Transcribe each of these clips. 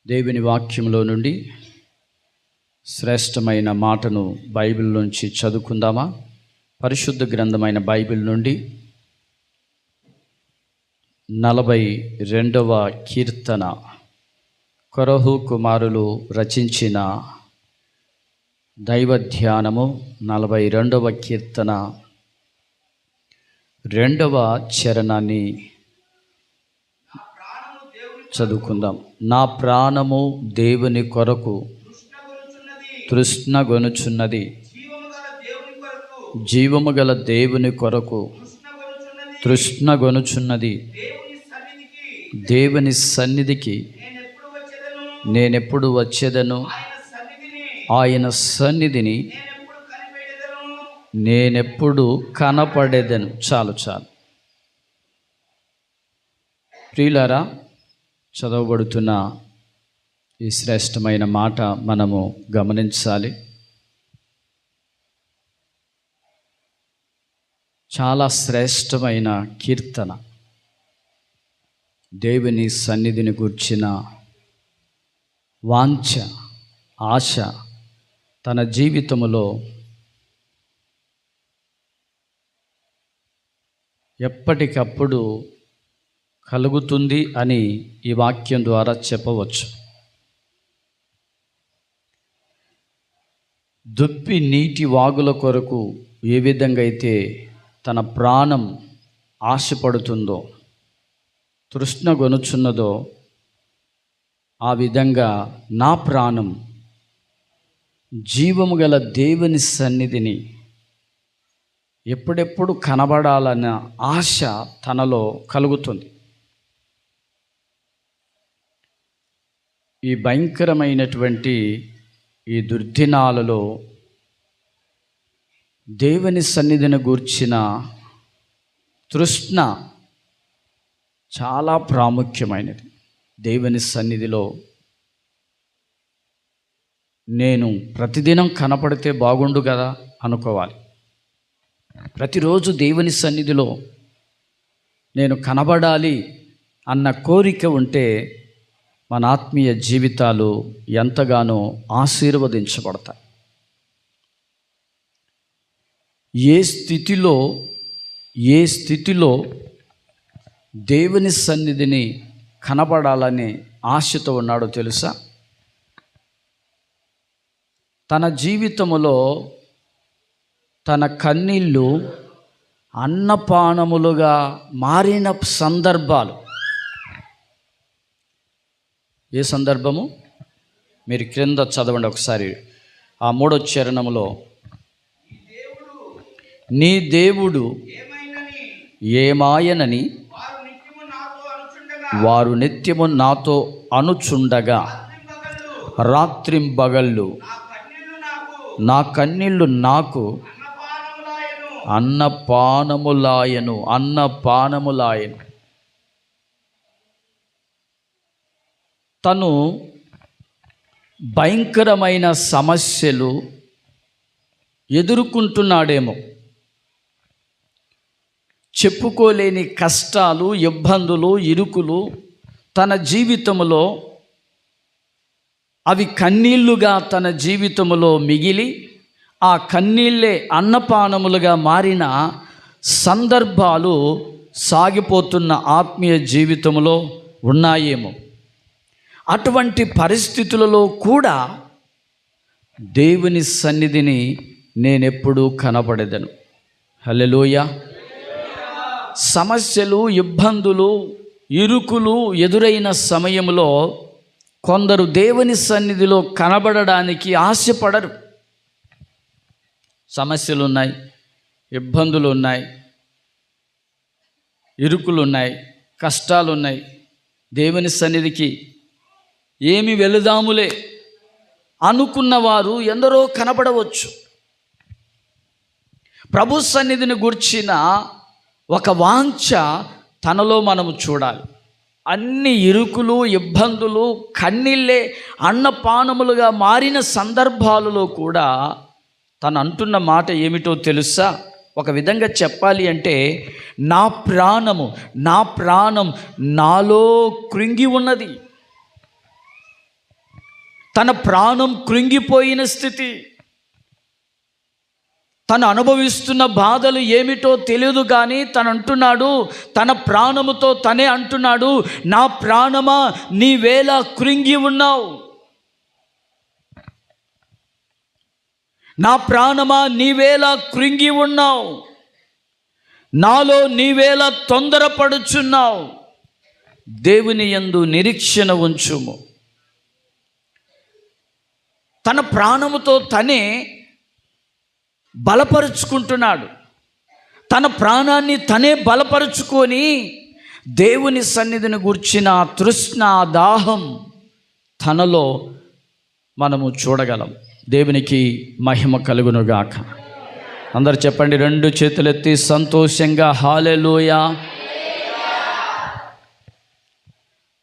దేవుని వాక్యంలో నుండి శ్రేష్టమైన మాటను బైబిల్ నుంచి చదువుకుందామా? పరిశుద్ధ గ్రంథమైన బైబిల్ నుండి 42వ కీర్తన, కొరహు కుమారులు రచించిన దైవ ధ్యానము. 42వ కీర్తన 2వ చరణాన్ని చదువుకుందాం. నా ప్రాణము దేవుని కొరకు తృష్ణగొనుచున్నది, జీవము గల దేవుని కొరకు తృష్ణగొనుచున్నది. దేవుని సన్నిధికి నేనెప్పుడు వచ్చేదను, ఆయన సన్నిధిని నేనెప్పుడు కనపడేదను. చాలు. ప్రియులారా, చదవబడుతున్న ఈ శ్రేష్టమైన మాట మనము గమనించాలి. చాలా శ్రేష్టమైన కీర్తన. దేవుని సన్నిధిని గూర్చిన వాంఛ, ఆశ తన జీవితంలో ఎప్పటికప్పుడు కలుగుతుంది అని ఈ వాక్యం ద్వారా చెప్పవచ్చు. దుప్పి నీటి వాగుల కొరకు ఏ విధంగా అయితే తన ప్రాణం ఆశపడుతుందో, తృష్ణగొనుచున్నదో, ఆ విధంగా నా ప్రాణం జీవము గల దేవుని సన్నిధిని ఎప్పుడెప్పుడు కనబడాలన్న ఆశ తనలో కలుగుతుంది. ఈ భయంకరమైనటువంటి ఈ దుర్దినాలలో దేవుని సన్నిధిని గూర్చిన తృష్ణ చాలా ప్రాముఖ్యమైనది. దేవుని సన్నిధిలో నేను ప్రతిదినం కనపడితే బాగుండు కదా అనుకోవాలి. ప్రతిరోజు దేవుని సన్నిధిలో నేను కనబడాలి అన్న కోరిక ఉంటే మన ఆత్మీయ జీవితాలు ఎంతగానో ఆశీర్వదించబడతాయి. ఏ స్థితిలో దేవుని సన్నిధిని కనబడాలని ఆశతో ఉన్నాడో తెలుసా? తన జీవితములో తన కన్నీళ్ళు అన్నపానములుగా మారిన సందర్భాలు. ఏ సందర్భము? మీరు క్రింద చదవండి ఒకసారి. ఆ 3వ చరణములో, నీ దేవుడు ఏమాయనని వారు నిత్యము నాతో అనుచుండగా రాత్రింబగళ్ళు నా కన్నీళ్ళు నాకు అన్నపానములాయను. తను భయంకరమైన సమస్యలు ఎదుర్కొంటున్నాడేమో, చెప్పుకోలేని కష్టాలు, ఇబ్బందులు, ఇరుకులు తన జీవితంలో అవి కన్నీళ్లుగా తన జీవితంలో మిగిలి ఆ కన్నీళ్ళే అన్నపానములుగా మారిన సందర్భాలు సాగిపోతున్న ఆత్మీయ జీవితంలో ఉన్నాయేమో. అటువంటి పరిస్థితులలో కూడా దేవుని సన్నిధిని నేనెప్పుడూ కనబడేదను. హల్లెలూయా. సమస్యలు, ఇబ్బందులు, ఇరుకులు ఎదురైన సమయంలో కొందరు దేవుని సన్నిధిలో కనబడడానికి ఆశపడరు. సమస్యలు ఉన్నాయి, ఇబ్బందులు ఉన్నాయి, ఇరుకులు ఉన్నాయి, కష్టాలు ఉన్నాయి. దేవుని సన్నిధికి ఏమి వెళుదాములే అనుకున్నవారు ఎందరో కనబడవచ్చు. ప్రభు సన్నిధిని గూర్చిన ఒక వాంఛ తనలో మనము చూడాలి. అన్ని ఇరుకులు, ఇబ్బందులు, కన్నీళ్ళే అన్నపానములుగా మారిన సందర్భాలలో కూడా తను అంటున్న మాట ఏమిటో తెలుసా? ఒక విధంగా చెప్పాలి అంటే, నా ప్రాణం నాలో కృంగి ఉన్నది. తన ప్రాణం కృంగిపోయిన స్థితి, తను అనుభవిస్తున్న బాధలు ఏమిటో తెలియదు, కానీ తను అంటున్నాడు, తన ప్రాణముతో తనే అంటున్నాడు, నా ప్రాణమా నీవేళ కృంగి ఉన్నావు, నా ప్రాణమా నీవేళ కృంగి ఉన్నావు, నాలో నీవేళ తొందరపడుచున్నావు, దేవుని యందు నిరీక్షణ ఉంచుము. తన ప్రాణముతో తనే బలపరుచుకుంటున్నాడు. తన ప్రాణాన్ని తనే బలపరుచుకొని దేవుని సన్నిధిని గూర్చిన తృష్ణ, దాహం తనలో మనము చూడగలం. దేవునికి మహిమ కలుగునుగాక. అందరు చెప్పండి, రెండు చేతులెత్తి సంతోషంగా హల్లెలూయా.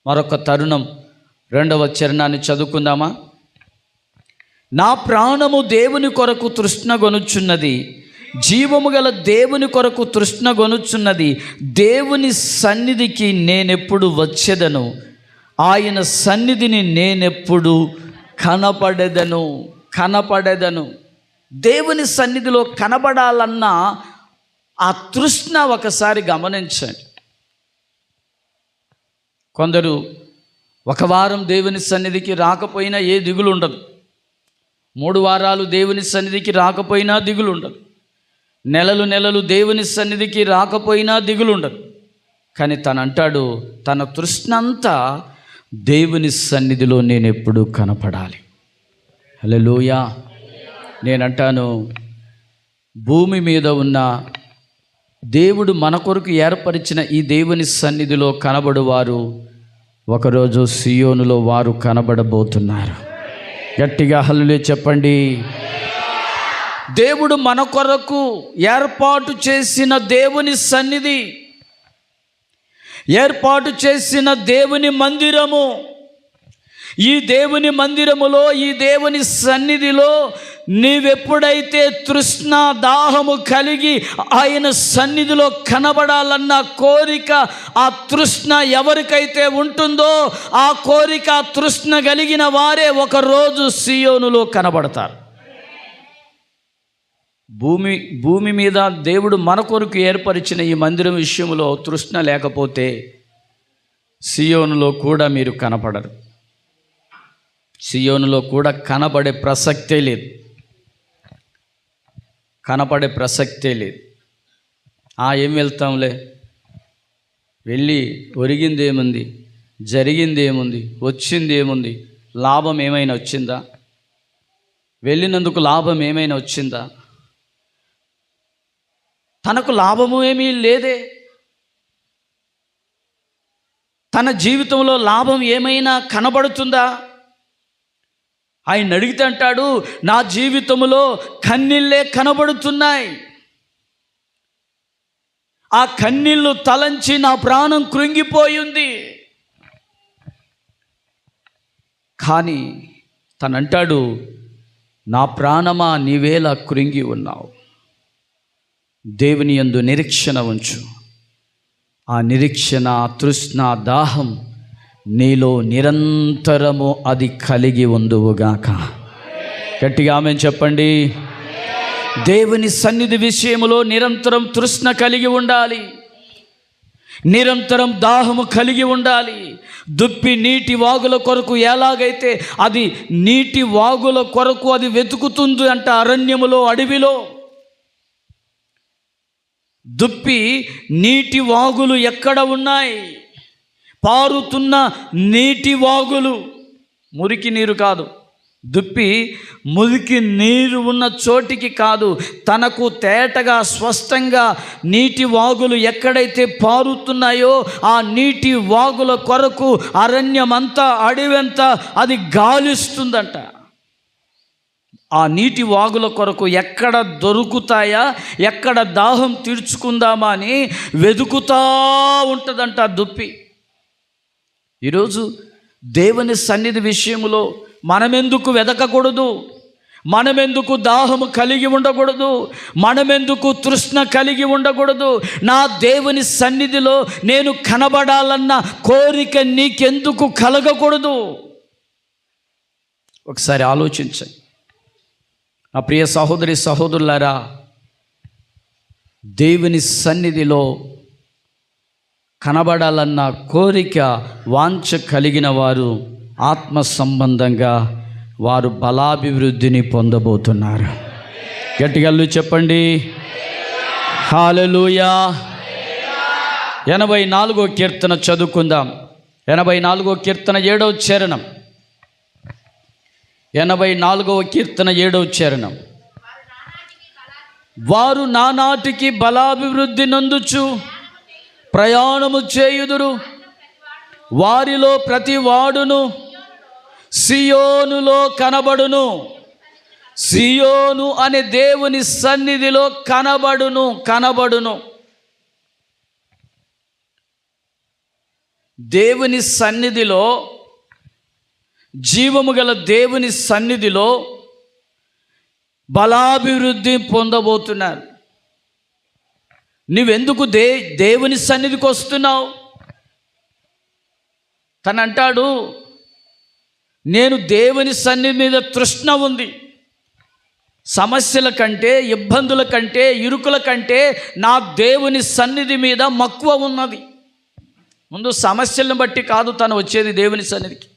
మరొక తరుణం 2వ చరణాన్ని చదువుకుందామా? నా ప్రాణము దేవుని కొరకు తృష్ణగొనుచున్నది, జీవము గల దేవుని కొరకు తృష్ణగొనుచున్నది, దేవుని సన్నిధికి నేనెప్పుడు వచ్చేదను, ఆయన సన్నిధిని నేనెప్పుడు కనపడెదను. దేవుని సన్నిధిలో కనబడాలన్న ఆ తృష్ణ ఒకసారి గమనించండి. కొందరు 1 వారం దేవుని సన్నిధికి రాకపోయినా ఏ దిగులు ఉండదు, 3 వారాలు దేవుని సన్నిధికి రాకపోయినా దిగులు ఉండదు, నెలలు దేవుని సన్నిధికి రాకపోయినా దిగులు ఉండదు. కానీ తను అంటాడు, తన తృష్ణ అంతా దేవుని సన్నిధిలో నేను ఎప్పుడు కనపడాలి. హల్లెలూయా. నేనంటాను, భూమి మీద ఉన్న దేవుడు మన కొరకు ఏర్పరిచిన ఈ దేవుని సన్నిధిలో కనబడువారు ఒకరోజు సియోనులో వారు కనబడబోతున్నారు. గట్టిగా హల్లెలూయా చెప్పండి. దేవుడు మన కొరకు ఏర్పాటు చేసిన దేవుని సన్నిధి, ఏర్పాటు చేసిన దేవుని మందిరము, ఈ దేవుని మందిరములో, ఈ దేవుని సన్నిధిలో నీవెప్పుడైతే తృష్ణ, దాహము కలిగి ఆయన సన్నిధిలో కనబడాలన్న కోరిక, ఆ తృష్ణ ఎవరికైతే ఉంటుందో ఆ కోరిక, ఆ తృష్ణ కలిగిన వారే ఒకరోజు సియోనులో కనబడతారు. భూమి మీద దేవుడు మన కొరకు ఏర్పరిచిన ఈ మందిరం విషయంలో తృష్ణ లేకపోతే సియోనులో కూడా మీరు కనపడరు. సియోనులో కూడా కనబడే ప్రసక్తే లేదు. ఏం వెళ్తాంలే, వెళ్ళి ఒరిగింది ఏముంది, జరిగింది ఏముంది, వచ్చింది ఏముంది, లాభం ఏమైనా వచ్చిందా, వెళ్ళినందుకు లాభం ఏమైనా వచ్చిందా? తనకు లాభము ఏమీ లేదే. తన జీవితంలో లాభం ఏమైనా కనబడుతుందా? ఆయన అడిగితే అంటాడు, నా జీవితంలో కన్నీళ్ళే కనబడుతున్నాయి, ఆ కన్నీళ్ళు తలంచి నా ప్రాణం కృంగిపోయింది. కానీ తనంటాడు, నా ప్రాణమా నీవేలా కృంగి ఉన్నావు, దేవుని యందు నిరీక్షణ ఉంచు. ఆ నిరీక్షణ, తృష్ణ, దాహం నీలో నిరంతరము అది కలిగి ఉందువుగాక. గట్టిగా ఆమేన్ చెప్పండి. దేవుని సన్నిధి విషయములో నిరంతరం తృష్ణ కలిగి ఉండాలి, నిరంతరం దాహము కలిగి ఉండాలి. దుప్పి నీటి వాగుల కొరకు ఎలాగైతే అది నీటి వాగుల కొరకు అది వెతుకుతుంది అంట, అరణ్యములో, అడవిలో దుప్పి నీటి వాగులు ఎక్కడ ఉన్నాయి, పారుతున్న నీటి వాగులు, మురికి నీరు కాదు. దుప్పి మురికి నీరు ఉన్న చోటికి కాదు, తనకు తేటగా స్పష్టంగా నీటి వాగులు ఎక్కడైతే పారుతున్నాయో ఆ నీటి వాగుల కొరకు అరణ్యమంతా, అడవంతా అది గాలిస్తుందంట. ఆ నీటి వాగుల కొరకు ఎక్కడ దొరుకుతాయా, ఎక్కడ దాహం తీర్చుకుందామా అని వెతుకుతా ఉంటుందంట దుప్పి. ఈరోజు దేవుని సన్నిధి విషయంలో మనమెందుకు వెదకకూడదు, మనమెందుకు దాహము కలిగి ఉండకూడదు, మనమెందుకు తృష్ణ కలిగి ఉండకూడదు? నా దేవుని సన్నిధిలో నేను కనబడాలన్న కోరిక నీకెందుకు కలగకూడదు? ఒకసారి ఆలోచించండి. నా ప్రియ సహోదరి సహోదరులారా, దేవుని సన్నిధిలో కనబడాలన్న కోరిక వాంఛ కలిగిన వారు ఆత్మ సంబంధంగా వారు బలాభివృద్ధిని పొందబోతున్నారు. గట్టిగా చెప్పండి హల్లెలూయా. 84వ కీర్తన చదువుకుందాం. 84వ కీర్తన 7వ చరణం. 84వ కీర్తన 7వ చరణం. వారు నానాటికి బలాభివృద్ధి నందుచు ప్రయాణము చేయుదురు. వారిలో ప్రతి వాడును సియోనులో కనబడును. సియోను అనే దేవుని సన్నిధిలో కనబడును. దేవుని సన్నిధిలో, జీవము గల దేవుని సన్నిధిలో బలాభివృద్ధి పొందబోతున్నారు. నువ్వెందుకు దేవుని సన్నిధికి వస్తున్నావు? తను అంటాడు, నేను దేవుని సన్నిధి మీద తృష్ణ ఉంది. సమస్యల కంటే, ఇబ్బందుల కంటే, ఇరుకుల కంటే నా దేవుని సన్నిధి మీద మక్కువ ఉన్నది. ముందు సమస్యలను బట్టి కాదు తను వచ్చేది దేవుని సన్నిధికి.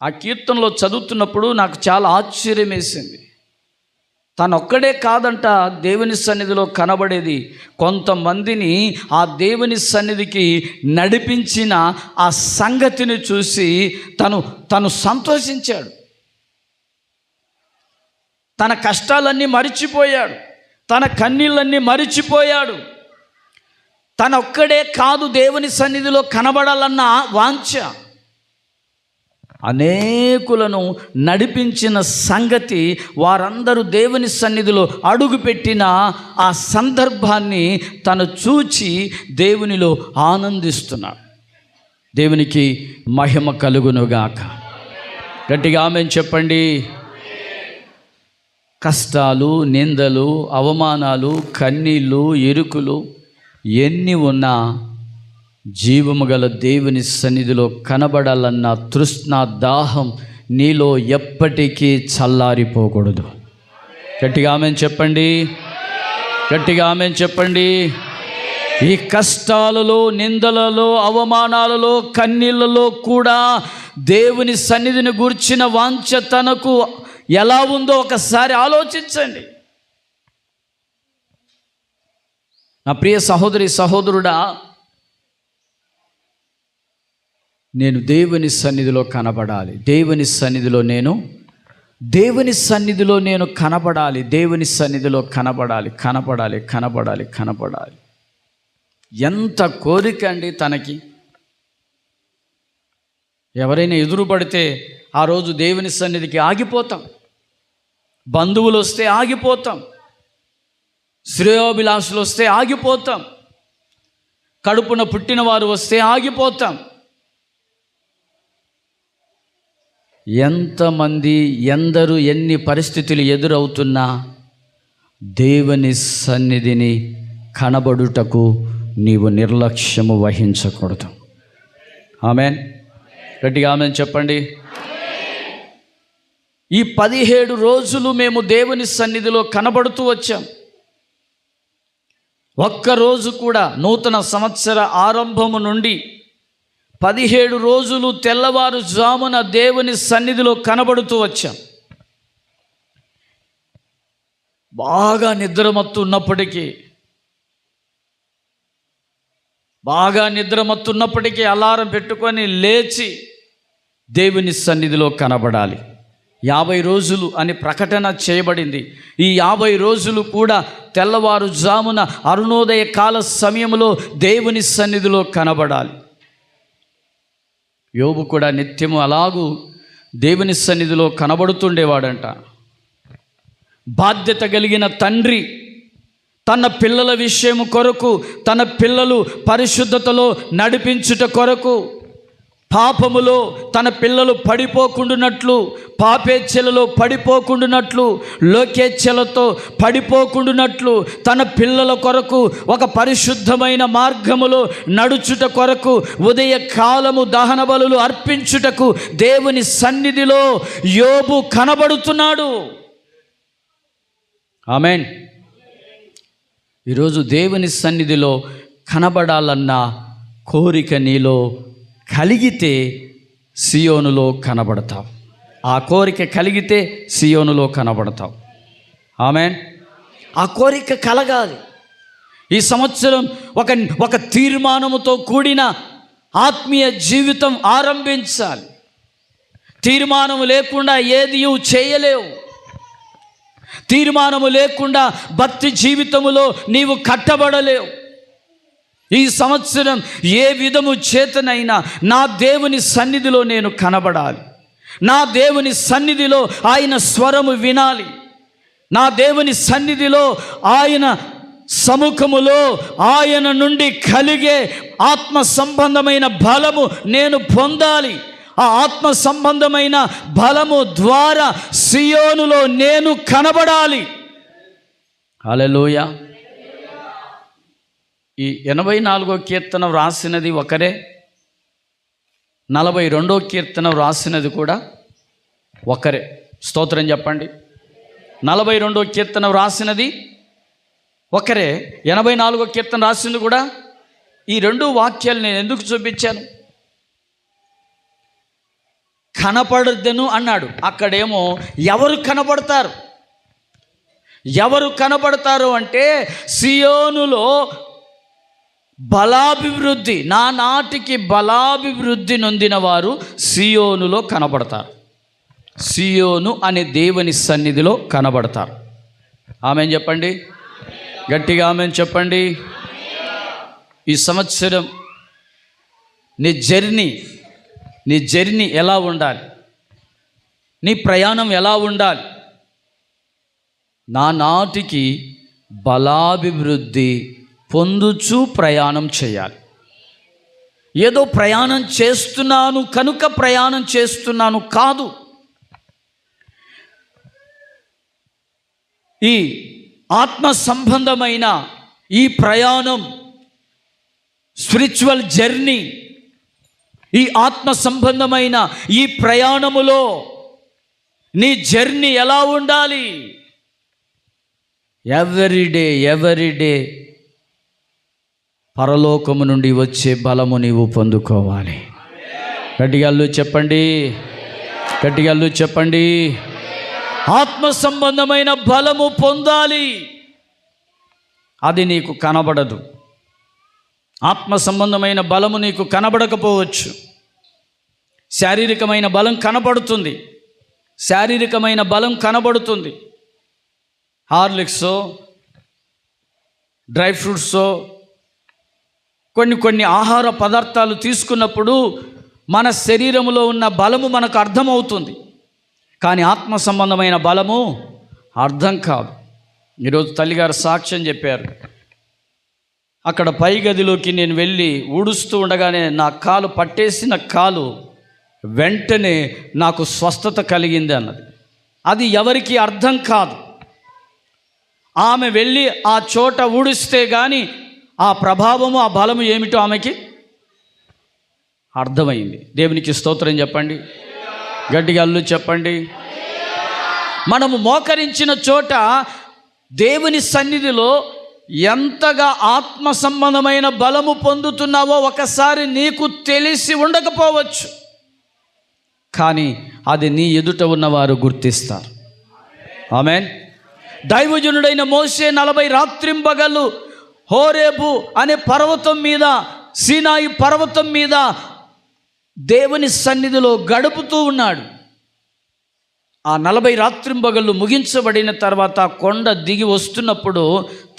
ఆ కీర్తనలో చదువుతున్నప్పుడు నాకు చాలా ఆశ్చర్యం వేసింది. తను ఒక్కడే కాదంట దేవుని సన్నిధిలో కనబడేది, కొంతమందిని ఆ దేవుని సన్నిధికి నడిపించిన ఆ సంగతిని చూసి తను సంతోషించాడు. తన కష్టాలన్నీ మరిచిపోయాడు, తన కన్నీళ్ళన్నీ మరిచిపోయాడు. తన ఒక్కడే కాదు దేవుని సన్నిధిలో కనబడాలన్న వాంఛ, అనేకులను నడిపించిన సంగతి, వారందరూ దేవుని సన్నిధిలో అడుగుపెట్టిన ఆ సందర్భాన్ని తను చూచి దేవునిలో ఆనందిస్తున్నాడు. దేవునికి మహిమ కలుగునుగాక. గట్టిగా ఆమేన్ చెప్పండి. కష్టాలు, నిందలు, అవమానాలు, కన్నీళ్ళు, ఇరుకులు ఎన్ని ఉన్నా జీవము గల దేవుని సన్నిధిలో కనబడాలన్న తృష్ణ, దాహం నీలో ఎప్పటికీ చల్లారిపోకూడదు. గట్టిగా ఆమేన్ చెప్పండి. గట్టిగా ఆమేన్ చెప్పండి. ఈ కష్టాలలో, నిందలలో, అవమానాలలో, కన్నీళ్ళలో కూడా దేవుని సన్నిధిని గూర్చిన వాంఛ తనకు ఎలా ఉందో ఒకసారి ఆలోచించండి. నా ప్రియ సహోదరి సహోదరుడా, నేను దేవుని సన్నిధిలో కనబడాలి. దేవుని సన్నిధిలో నేను కనబడాలి. దేవుని సన్నిధిలో కనబడాలి. ఎంత కోరిక అండి తనకి. ఎవరైనా ఎదురు పడితే ఆ రోజు దేవుని సన్నిధికి ఆగిపోతాం. బంధువులు వస్తే ఆగిపోతాం. శ్రేయోభిలాషులు వస్తే ఆగిపోతాం. కడుపున పుట్టిన వారు వస్తే ఆగిపోతాం. ఎంతమంది, ఎందరు, ఎన్ని పరిస్థితులు ఎదురవుతున్నా దేవుని సన్నిధిని కనబడుటకు నీవు నిర్లక్ష్యము వహించకూడదు. ఆమేన్. గట్టిగా ఆమేన్ చెప్పండి. ఈ 17 రోజులు మేము దేవుని సన్నిధిలో కనబడుతూ వచ్చాం. ఒక్కరోజు కూడా నూతన సంవత్సర ఆరంభము నుండి 17 రోజులు తెల్లవారుజామున దేవుని సన్నిధిలో కనబడుతూ వచ్చాం. బాగా నిద్రమత్తు ఉన్నప్పటికీ అలారం పెట్టుకొని లేచి దేవుని సన్నిధిలో కనబడాలి. 50 రోజులు అని ప్రకటన చేయబడింది. ఈ 50 రోజులు కూడా తెల్లవారుజామున అరుణోదయ కాల సమయంలో దేవుని సన్నిధిలో కనబడాలి. యోబు కూడా నిత్యము అలాగూ దేవుని సన్నిధిలో కనబడుతుండేవాడంట. బాధ్యత కలిగిన తండ్రి తన పిల్లల విషయము కొరకు, తన పిల్లలు పరిశుద్ధతలో నడిపించుట కొరకు పాపములో తన పిల్లలు పడిపోకుండానట్లు, పాపేచ్ఛలలో పడిపోకుండానట్లు, లోకేచ్ఛలతో పడిపోకుండానట్లు తన పిల్లల కొరకు ఒక పరిశుద్ధమైన మార్గములో నడుచుట కొరకు ఉదయ కాలము దహన బలులు అర్పించుటకు దేవుని సన్నిధిలో యోబు కనబడుతున్నాడు. ఆమేన్. ఈరోజు దేవుని సన్నిధిలో కనబడాలన్న కోరిక నీలో కలిగితే సియోనులో కనబడతావు. ఆ కోరిక కలిగితే సియోనులో కనబడతావు. ఆమేన్. ఆ కోరిక కలగాలి. ఈ సంవత్సరం ఒక తీర్మానముతో కూడిన ఆత్మీయ జీవితం ఆరంభించాలి. తీర్మానము లేకుండా ఏది చేయలేవు. తీర్మానము లేకుండా భక్తి జీవితములో నీవు కట్టబడలేవు. ఈ సంవత్సరం ఏ విధము చేతనైనా నా దేవుని సన్నిధిలో నేను కనబడాలి. నా దేవుని సన్నిధిలో ఆయన స్వరము వినాలి. నా దేవుని సన్నిధిలో ఆయన సముఖములో ఆయన నుండి కలిగే ఆత్మ సంబంధమైన బలము నేను పొందాలి. ఆ ఆత్మ సంబంధమైన బలము ద్వారా సియోనులో నేను కనబడాలి. హల్లెలూయా. ఈ 84వ కీర్తన వ్రాసినది ఒకరే, 42వ కీర్తన వ్రాసినది కూడా ఒకరే. స్తోత్రం చెప్పండి. 42వ కీర్తన వ్రాసినది ఒకరే, 84వ కీర్తన రాసింది కూడా. ఈ రెండు వాక్యాలు నేను ఎందుకు చూపించాను? కనపడద్దను అన్నాడు. అక్కడేమో ఎవరు కనపడతారు? ఎవరు కనపడతారు అంటే సియోనులో బలాభివృద్ధి, నానాటికి బలాభివృద్ధి నొందిన వారు సియోనులో కనబడతారు. సియోను అనే దేవుని సన్నిధిలో కనబడతారు. ఆమెన్ చెప్పండి, గట్టిగా ఆమెన్ చెప్పండి. ఈ సంవత్సరం నీ జర్నీ ఎలా ఉండాలి? నీ ప్రయాణం ఎలా ఉండాలి? నానాటికి బలాభివృద్ధి పొందుచూ ప్రయాణం చేయాలి. ఏదో ప్రయాణం చేస్తున్నాను కనుక ప్రయాణం చేస్తున్నాను కాదు. ఈ ఆత్మ సంబంధమైన ఈ ప్రయాణం, స్పిరిచువల్ జర్నీ, ఈ ఆత్మ సంబంధమైన ఈ ప్రయాణములో నీ జర్నీ ఎలా ఉండాలి? ఎవ్రీడే పరలోకము నుండి వచ్చే బలము నీవు పొందుకోవాలి. గట్టిగాళ్ళు చెప్పండి, గట్టిగాళ్ళు చెప్పండి. ఆత్మ సంబంధమైన బలము పొందాలి. అది నీకు కనబడదు. ఆత్మ సంబంధమైన బలము నీకు కనబడకపోవచ్చు. శారీరకమైన బలం కనబడుతుంది. శారీరకమైన బలం కనబడుతుంది. హార్లిక్సో, డ్రై ఫ్రూట్సో, కొన్ని ఆహార పదార్థాలు తీసుకున్నప్పుడు మన శరీరంలో ఉన్న బలము మనకు అర్థమవుతుంది. కానీ ఆత్మ సంబంధమైన బలము అర్థం కాదు. ఈరోజు తల్లిగారు సాక్ష్యం చెప్పారు. అక్కడ పై గదిలోకి నేను వెళ్ళి ఊడుస్తూ ఉండగానే నా కాలు పట్టేసిన కాలు వెంటనే నాకు స్వస్థత కలిగింది అన్నది. అది ఎవరికి అర్థం కాదు. ఆమె వెళ్ళి ఆ చోట ఊడిస్తే కానీ ఆ ప్రభావము, ఆ బలము ఏమిటో ఆమెకి అర్థమైంది. దేవునికి స్తోత్రం చెప్పండి, గట్టిగా అల్లు చెప్పండి. మనము మోకరించిన చోట దేవుని సన్నిధిలో ఎంతగా ఆత్మ సంబంధమైన బలము పొందుతున్నావో ఒకసారి నీకు తెలిసి ఉండకపోవచ్చు, కానీ అది నీ ఎదుట ఉన్నవారు గుర్తిస్తారు. ఆమేన్. దైవజనుడైన మోషే 40 రాత్రింబగళ్ళు హోరేబు అనే పర్వతం మీద, సీనాయి పర్వతం మీద దేవుని సన్నిధిలో గడుపుతూ ఉన్నాడు. ఆ 40 రాత్రింబగళ్ళు ముగించబడిన తర్వాత కొండ దిగి వస్తున్నప్పుడు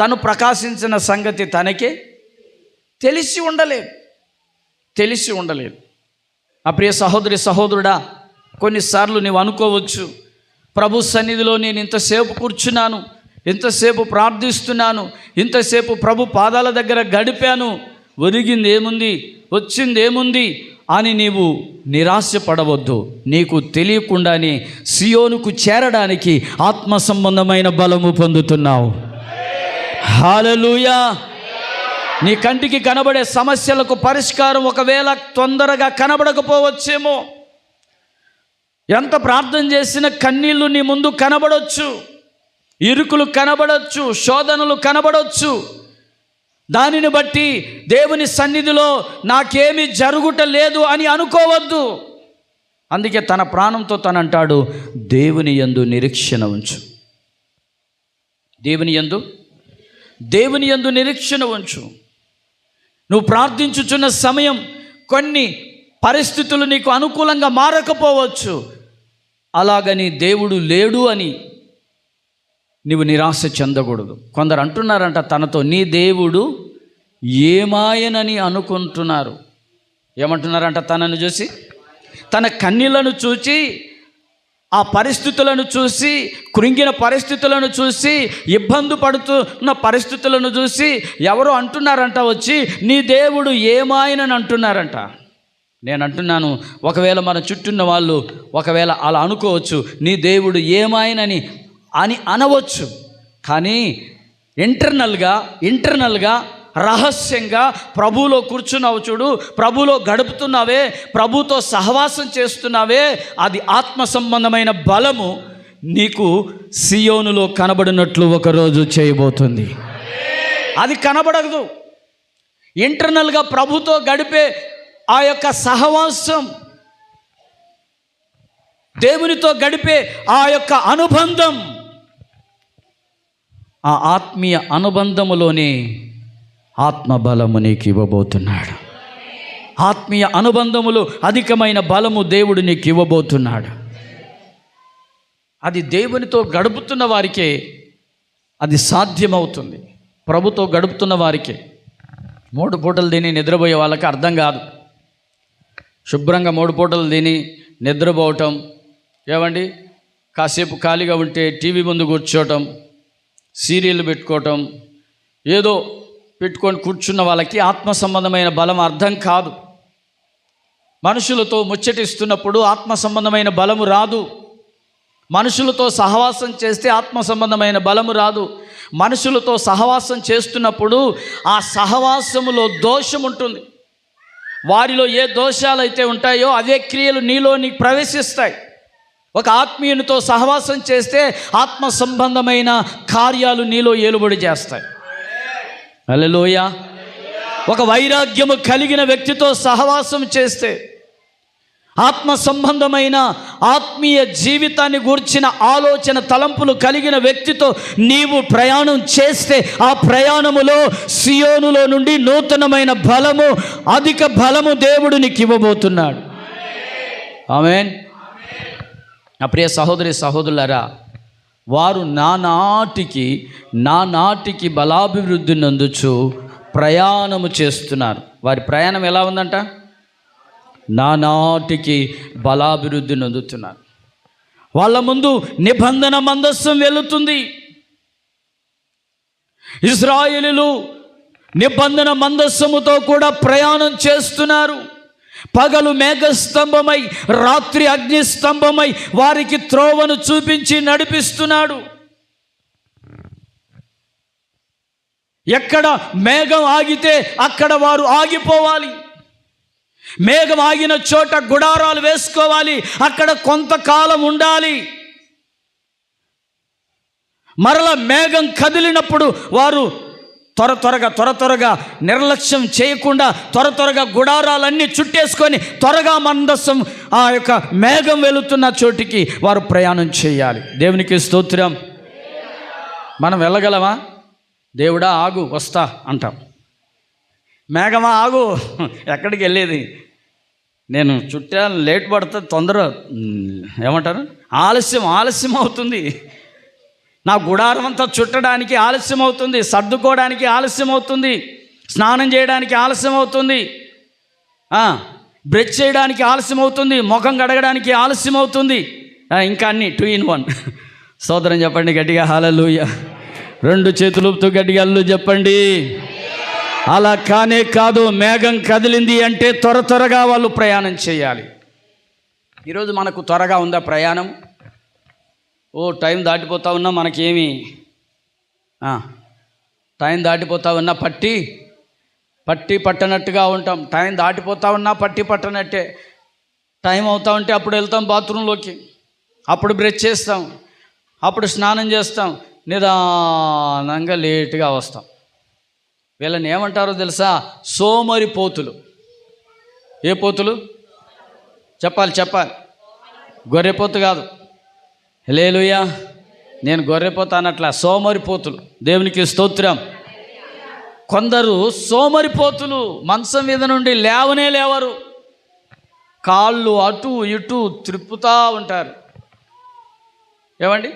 తను ప్రకాశించిన సంగతి తనకే తెలిసి ఉండలేదు. ఆ ప్రియ సహోదరి సహోదరుడా, కొన్నిసార్లు నీవు అనుకోవచ్చు, ప్రభు సన్నిధిలో నేను ఇంతసేపు కూర్చున్నాను, ఇంతసేపు ప్రార్థిస్తున్నాను, ఇంతసేపు ప్రభు పాదాల దగ్గర గడిపాను, ఒరిగింది ఏముంది, వచ్చింది ఏముంది అని నీవు నిరాశపడవద్దు. నీకు తెలియకుండానే సియోనుకు చేరడానికి ఆత్మ సంబంధమైన బలము పొందుతున్నావు. హల్లెలూయా. నీ కంటికి కనబడే సమస్యలకు పరిష్కారం ఒకవేళ తొందరగా కనబడకపోవచ్చేమో. ఎంత ప్రార్థన చేసినా కన్నీళ్లు నీ ముందు కనబడొచ్చు, ఇరుకులు కనబడొచ్చు, శోధనలు కనబడొచ్చు. దానిని బట్టి దేవుని సన్నిధిలో నాకేమీ జరుగుట లేదు అని అనుకోవద్దు. అందుకే తన ప్రాణంతో తనంటాడు, దేవుని యందు నిరీక్షణ ఉంచు. దేవుని యందు నిరీక్షణ ఉంచు. నువ్వు ప్రార్థించుచున్న సమయం కొన్ని పరిస్థితులు నీకు అనుకూలంగా మారకపోవచ్చు. అలాగని దేవుడు లేడు అని నీవు నిరాశ చెందకూడదు. కొందరు అంటున్నారంట తనతో, నీ దేవుడు ఏమాయనని అనుకుంటున్నారు. ఏమంటున్నారంట? తనను చూసి, తన కన్నీళ్లను చూసి, ఆ పరిస్థితులను చూసి, కృంగిన పరిస్థితులను చూసి, ఇబ్బంది పడుతున్న పరిస్థితులను చూసి ఎవరో అంటున్నారంట వచ్చి, నీ దేవుడు ఏమాయనని అంటున్నారంట. నేను అంటున్నాను, ఒకవేళ మన చుట్టూన్న వాళ్ళు ఒకవేళ అలా అనుకోవచ్చు, నీ దేవుడు ఏమాయనని అని అనవచ్చు. కానీ ఇంటర్నల్గా రహస్యంగా ప్రభువులో కూర్చున్నావు చూడు, ప్రభువులో గడుపుతున్నావే, ప్రభుతో సహవాసం చేస్తున్నావే, అది ఆత్మ సంబంధమైన బలము నీకు సియోనులో కనబడినట్లు ఒకరోజు చేయబోతుంది. అది కనబడదు. ఇంటర్నల్గా ప్రభుతో గడిపే ఆ యొక్క సహవాసం, దేవునితో గడిపే ఆ యొక్క అనుబంధం, ఆ ఆత్మీయ అనుబంధములోనే ఆత్మబలము నీకు ఇవ్వబోతున్నాడు. ఆత్మీయ అనుబంధములు అధికమైన బలము దేవుడు నీకు ఇవ్వబోతున్నాడు. అది దేవునితో గడుపుతున్న వారికే అది సాధ్యమవుతుంది. ప్రభుతో గడుపుతున్న వారికే. 3 పూటలు తిని నిద్రపోయే వాళ్ళకి అర్థం కాదు. శుభ్రంగా 3 పూటలు తిని నిద్రపోవటం, ఏమండి కాసేపు ఖాళీగా ఉంటే టీవీ ముందు కూర్చోవటం, సీరియల్ పెట్టుకోవటం, ఏదో పెట్టుకొని కూర్చున్న వాళ్ళకి ఆత్మ సంబంధమైన బలం అర్థం కాదు. మనుషులతో ముచ్చటిస్తున్నప్పుడు ఆత్మ సంబంధమైన బలము రాదు. మనుషులతో సహవాసం చేస్తే ఆత్మ సంబంధమైన బలము రాదు. మనుషులతో సహవాసం చేస్తున్నప్పుడు ఆ సహవాసములో దోషం ఉంటుంది. వారిలో ఏ దోషాలైతే ఉంటాయో అవే క్రియలు నీకు ప్రవేశిస్తాయి. ఒక ఆత్మీయునితో సహవాసం చేస్తే ఆత్మ సంబంధమైన కార్యాలు నీలో ఏలుబడి చేస్తాయి. హల్లెలూయా. ఒక వైరాగ్యము కలిగిన వ్యక్తితో సహవాసం చేస్తే, ఆత్మ సంబంధమైన ఆత్మీయ జీవితాన్ని గూర్చిన ఆలోచన తలంపులు కలిగిన వ్యక్తితో నీవు ప్రయాణం చేస్తే, ఆ ప్రయాణములో సియోనులో నుండి నూతనమైన బలము, అధిక బలము దేవుడు నీకు ఇవ్వబోతున్నాడు. ఆమేన్. నా ప్రియ సహోదరి సహోదరులారా, వారు నా నాటికి బలాభివృద్ధి నందుచు ప్రయాణము చేస్తున్నారు. వారి ప్రయాణం ఎలా ఉందంట? నా నాటికి బలాభివృద్ధి నందుతున్నారు. వాళ్ళ ముందు నిబంధన మందస్సం వెళుతుంది. ఇశ్రాయేలీయులు నిబంధన మందస్సముతో కూడా ప్రయాణం చేస్తున్నారు. పగలు మేఘస్తంభమై, రాత్రి అగ్నిస్తంభమై వారికి త్రోవను చూపించి నడిపిస్తున్నాడు. ఎక్కడ మేఘం ఆగితే అక్కడ వారు ఆగిపోవాలి. మేఘం ఆగిన చోట గుడారాలు వేసుకోవాలి, అక్కడ కొంతకాలం ఉండాలి. మరల మేఘం కదిలినప్పుడు వారు త్వరగా నిర్లక్ష్యం చేయకుండా త్వరగా గుడారాలన్నీ చుట్టేసుకొని త్వరగా మందస్సం ఆ యొక్క మేఘం వెళుతున్న చోటికి వారు ప్రయాణం చేయాలి. దేవునికి స్తోత్రం. మనం వెళ్ళగలమా? దేవుడా ఆగు, వస్తా అంటాం. మేఘమా ఆగు, ఎక్కడికి వెళ్ళేది? నేను చుట్టాను, లేట్ పడుతుంది, తొందర ఏమంటారు, ఆలస్యం అవుతుంది. నా గుడారం అంతా చుట్టడానికి ఆలస్యం అవుతుంది, సర్దుకోవడానికి ఆలస్యం అవుతుంది, స్నానం చేయడానికి ఆలస్యం అవుతుంది, బ్రష్ చేయడానికి ఆలస్యం అవుతుంది, ముఖం కడగడానికి ఆలస్యం అవుతుంది, ఇంకా అన్నీ 2 in 1. స్తోత్రం చెప్పండి గట్టిగా. హల్లెలూయా. 2 చేతులతో గట్టిగా అల్లు చెప్పండి. అలా కానే కాదు, మేఘం కదిలింది అంటే త్వరగా వాళ్ళు ప్రయాణం చేయాలి. ఈరోజు మనకు త్వరగా ఉందా ప్రయాణం? టైం దాటిపోతా ఉన్నా మనకేమి టైం దాటిపోతా ఉన్నా పట్టి పట్టనట్టుగా ఉంటాం. టైం దాటిపోతా ఉన్నా పట్టి పట్టనట్టే. టైం అవుతా ఉంటే అప్పుడు వెళ్తాం బాత్రూంలోకి, అప్పుడు బ్రష్ చేస్తాం, అప్పుడు స్నానం చేస్తాం, నిదానంగా లేటుగా వస్తాం. వీళ్ళని ఏమంటారో తెలుసా? సోమరిపోతులు. ఏ పోతులు? చెప్పాలి. గొర్రెపోతు కాదు. హల్లెలూయా. నేను గొర్రెపోతు అనట్లా, సోమరిపోతులు. దేవునికి స్తోత్రం. కొందరు సోమరిపోతులు మంచం మీద నుండి లేవరు, కాళ్ళు అటు ఇటు త్రిప్పుతూ ఉంటారు. ఏమండి?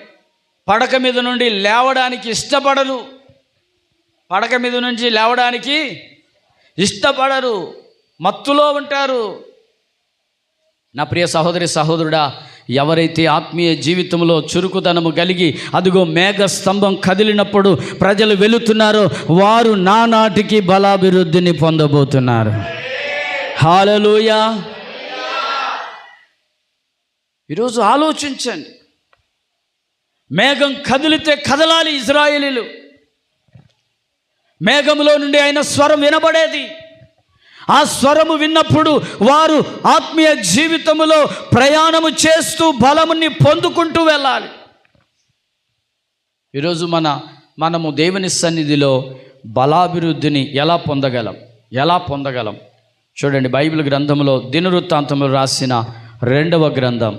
పడక మీద నుండి లేవడానికి ఇష్టపడరు, మత్తులో ఉంటారు. నా ప్రియ సహోదరి సహోదరుడా, ఎవరైతే ఆత్మీయ జీవితంలో చురుకుదనము కలిగి అదిగో మేఘ స్తంభం కదిలినప్పుడు ప్రజలు వెళుతున్నారో వారు నానాటికి బలాభివృద్ధిని పొందబోతున్నారు. హల్లెలూయా. ఈరోజు ఆలోచించండి, మేఘం కదిలితే కదలాలి ఇశ్రాయేలీలు. మేఘంలో నుండి ఆయన స్వరం వినబడేది. ఆ స్వరము విన్నప్పుడు వారు ఆత్మీయ జీవితములో ప్రయాణము చేస్తూ బలముని పొందుకుంటూ వెళ్ళాలి. ఈరోజు మనము దేవుని సన్నిధిలో బలాభివృద్ధిని ఎలా పొందగలం? చూడండి, బైబిల్ గ్రంథంలో దినవృత్తాంతములు రాసిన 2వ గ్రంథం,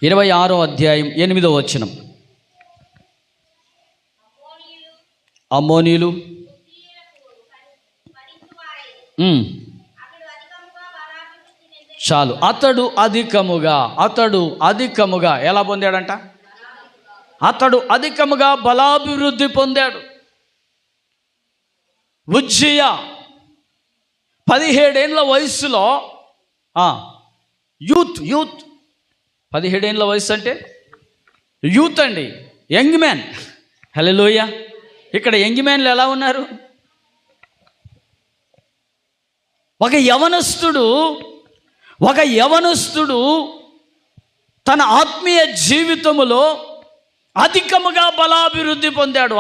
26వ అధ్యాయం 8వ వచనం. అమ్మోనీయులు చాలు. అతడు అధికముగా ఎలా పొందాడంట? అతడు అధికముగా బలాభివృద్ధి పొందాడు. ఉజ్జియా 17 ఏళ్ల వయసులో యూత్ 17 ఏళ్ల వయసు అంటే యూత్ అండి, యంగ్ మ్యాన్. హల్లెలూయా. ఇక్కడ యంగ్ మ్యాన్లు ఎలా ఉన్నారు? ఒక యవనస్తుడు తన ఆత్మీయ జీవితములో అధికముగా బలాభివృద్ధి పొందాడు.